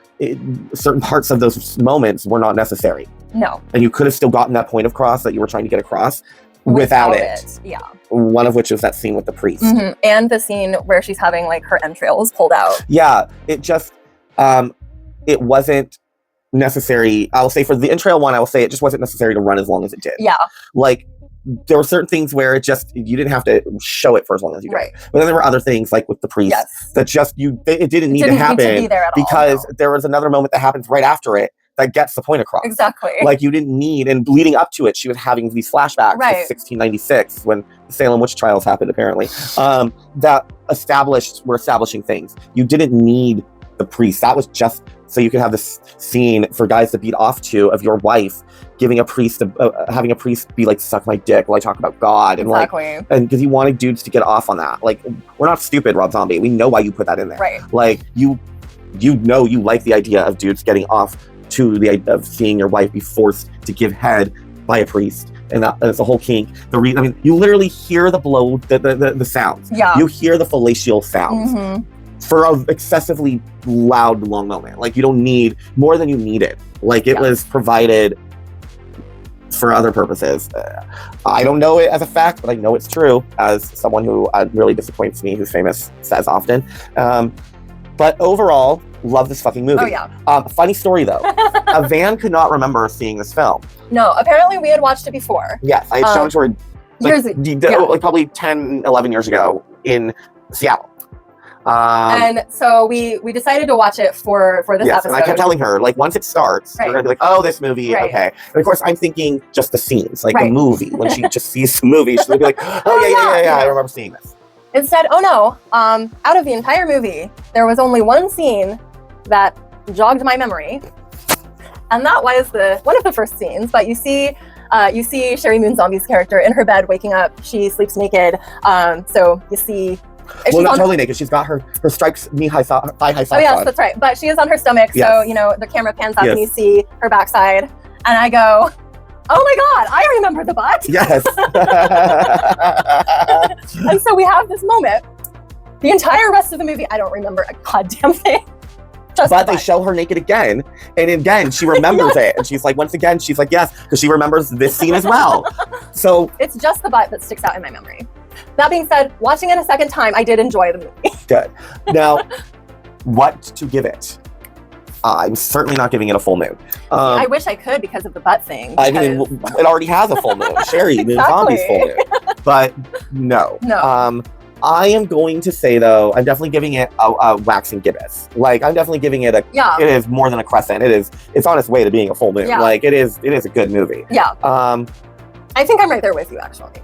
certain parts of those moments were not necessary. No. And you could have still gotten that point across that you were trying to get across without it. Yeah. One of which was that scene with the priest. And the scene where she's having like her entrails pulled out. Yeah. It just, it wasn't necessary. I'll say for the entrail one, I will say it just wasn't necessary to run as long as it did. Yeah. Like, there were certain things where you didn't have to show it for as long as you did. But then there were other things, like with the priest, that just it didn't need to happen need to be there at because there was another moment that happens right after it that gets the point across. Exactly. Like, you didn't need, and leading up to it, she was having these flashbacks to 1696 when the Salem witch trials happened, apparently, that were establishing things. You didn't need the priest. That was just so you could have this scene for guys to beat off to of your wife giving a priest, having a priest be like, suck my dick while I talk about God. And and because you wanted dudes to get off on that. Like, we're not stupid, Rob Zombie. We know why you put that in there. Like, you like the idea of dudes getting off to the idea of seeing your wife be forced to give head by a priest. And that's a whole kink. You literally hear the sounds. Yeah. You hear the fallacial sounds. For an excessively loud, long moment. Like, you don't need more than you needed. Like, it was provided for other purposes. I don't know it as a fact, but I know it's true as someone who really disappoints me, who's famous, says often. But overall, love this fucking movie. Oh, yeah. Funny story, though. Van could not remember seeing this film. No, apparently we had watched it before. Yes, I had shown it to her like probably 10, 11 years ago in Seattle. And so we decided to watch it for this episode. And I kept telling her, like, once it starts, we're gonna be like, oh, this movie, okay. And of course, I'm thinking just the scenes, like the movie. When she just sees the movie, she'll be like, oh yeah, I remember seeing this. Instead, oh no, out of the entire movie, there was only one scene that jogged my memory, and that was one of the first scenes. But you see Sherry Moon Zombie's character in her bed, waking up. She sleeps naked. So you see. Well, not totally naked. She's got her stripes thigh-high socks on. Oh yes, that's right. But she is on her stomach, so the camera pans up and you see her backside. And I go, oh my God, I remember the butt. Yes. And so we have this moment. The entire rest of the movie, I don't remember a goddamn thing. But they show her naked again, and again she remembers it, and she's like, once again, she's like, yes, because she remembers this scene as well. So it's just the butt that sticks out in my memory. That being said, watching it a second time, I did enjoy the movie. Good. Now, what to give it? I'm certainly not giving it a full moon. I wish I could because of the butt thing. I mean, it already has a full moon. Sherry, Moon Zombie's full moon. But no. I am going to say, though, I'm definitely giving it a waxing gibbous. Like, I'm definitely giving it it is more than a crescent. It's on its way to being a full moon. Yeah. Like, it is a good movie. Yeah. I think I'm right there with you, actually.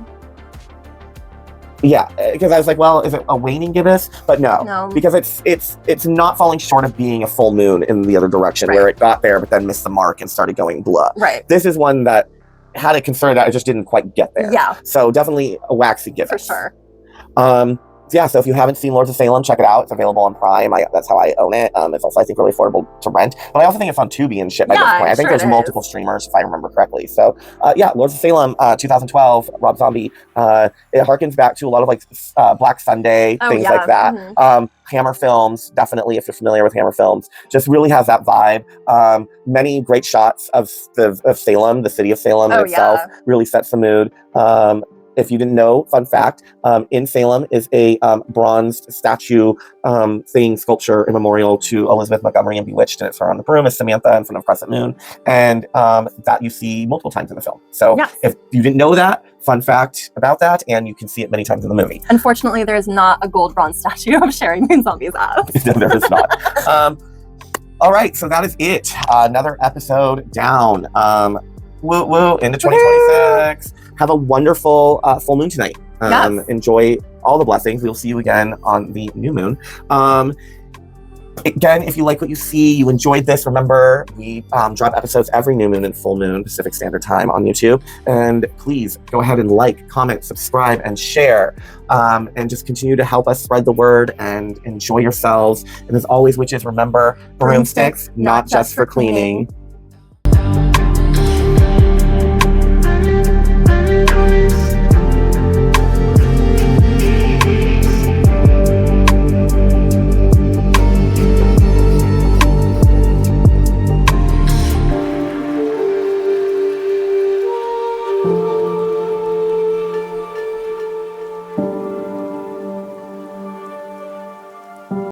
Yeah, because I was like, well, is it a waning gibbous? But no, because it's not falling short of being a full moon in the other direction, where it got there but then missed the mark and started going blah. Right. This is one that had a concern that I just didn't quite get there. Yeah. So definitely a waxy gibbous. For sure. yeah, so if you haven't seen Lords of Salem, check it out. It's available on Prime. That's how I own it. It's also, I think, really affordable to rent. But I also think it's on Tubi and shit by this point. I think there's multiple streamers, if I remember correctly. So, yeah, Lords of Salem, 2012, Rob Zombie. It harkens back to a lot of like Black Sunday, things like that. Hammer Films, definitely, if you're familiar with Hammer Films, just really has that vibe. Many great shots of Salem, the city of Salem itself, really sets the mood. If you didn't know, fun fact, in Salem is a bronzed statue sculpture, and memorial to Elizabeth Montgomery and Bewitched, and it's her on the broom as Samantha in front of Crescent Moon, and that you see multiple times in the film. So if you didn't know that, fun fact about that, and you can see it many times in the movie. Unfortunately, there is not a gold bronze statue of Sherry Moon Zombie's ass. There is not. All right, so that is it. Another episode down. Woo woo, into 2026. Have a wonderful full moon tonight. Enjoy all the blessings. We'll see you again on the new moon. Again, if you like what you see, you enjoyed this, remember we drop episodes every new moon and full moon Pacific Standard Time on YouTube. And please go ahead and like, comment, subscribe, and share. And just continue to help us spread the word and enjoy yourselves. And as always, witches, remember, broomsticks, not just for cleaning.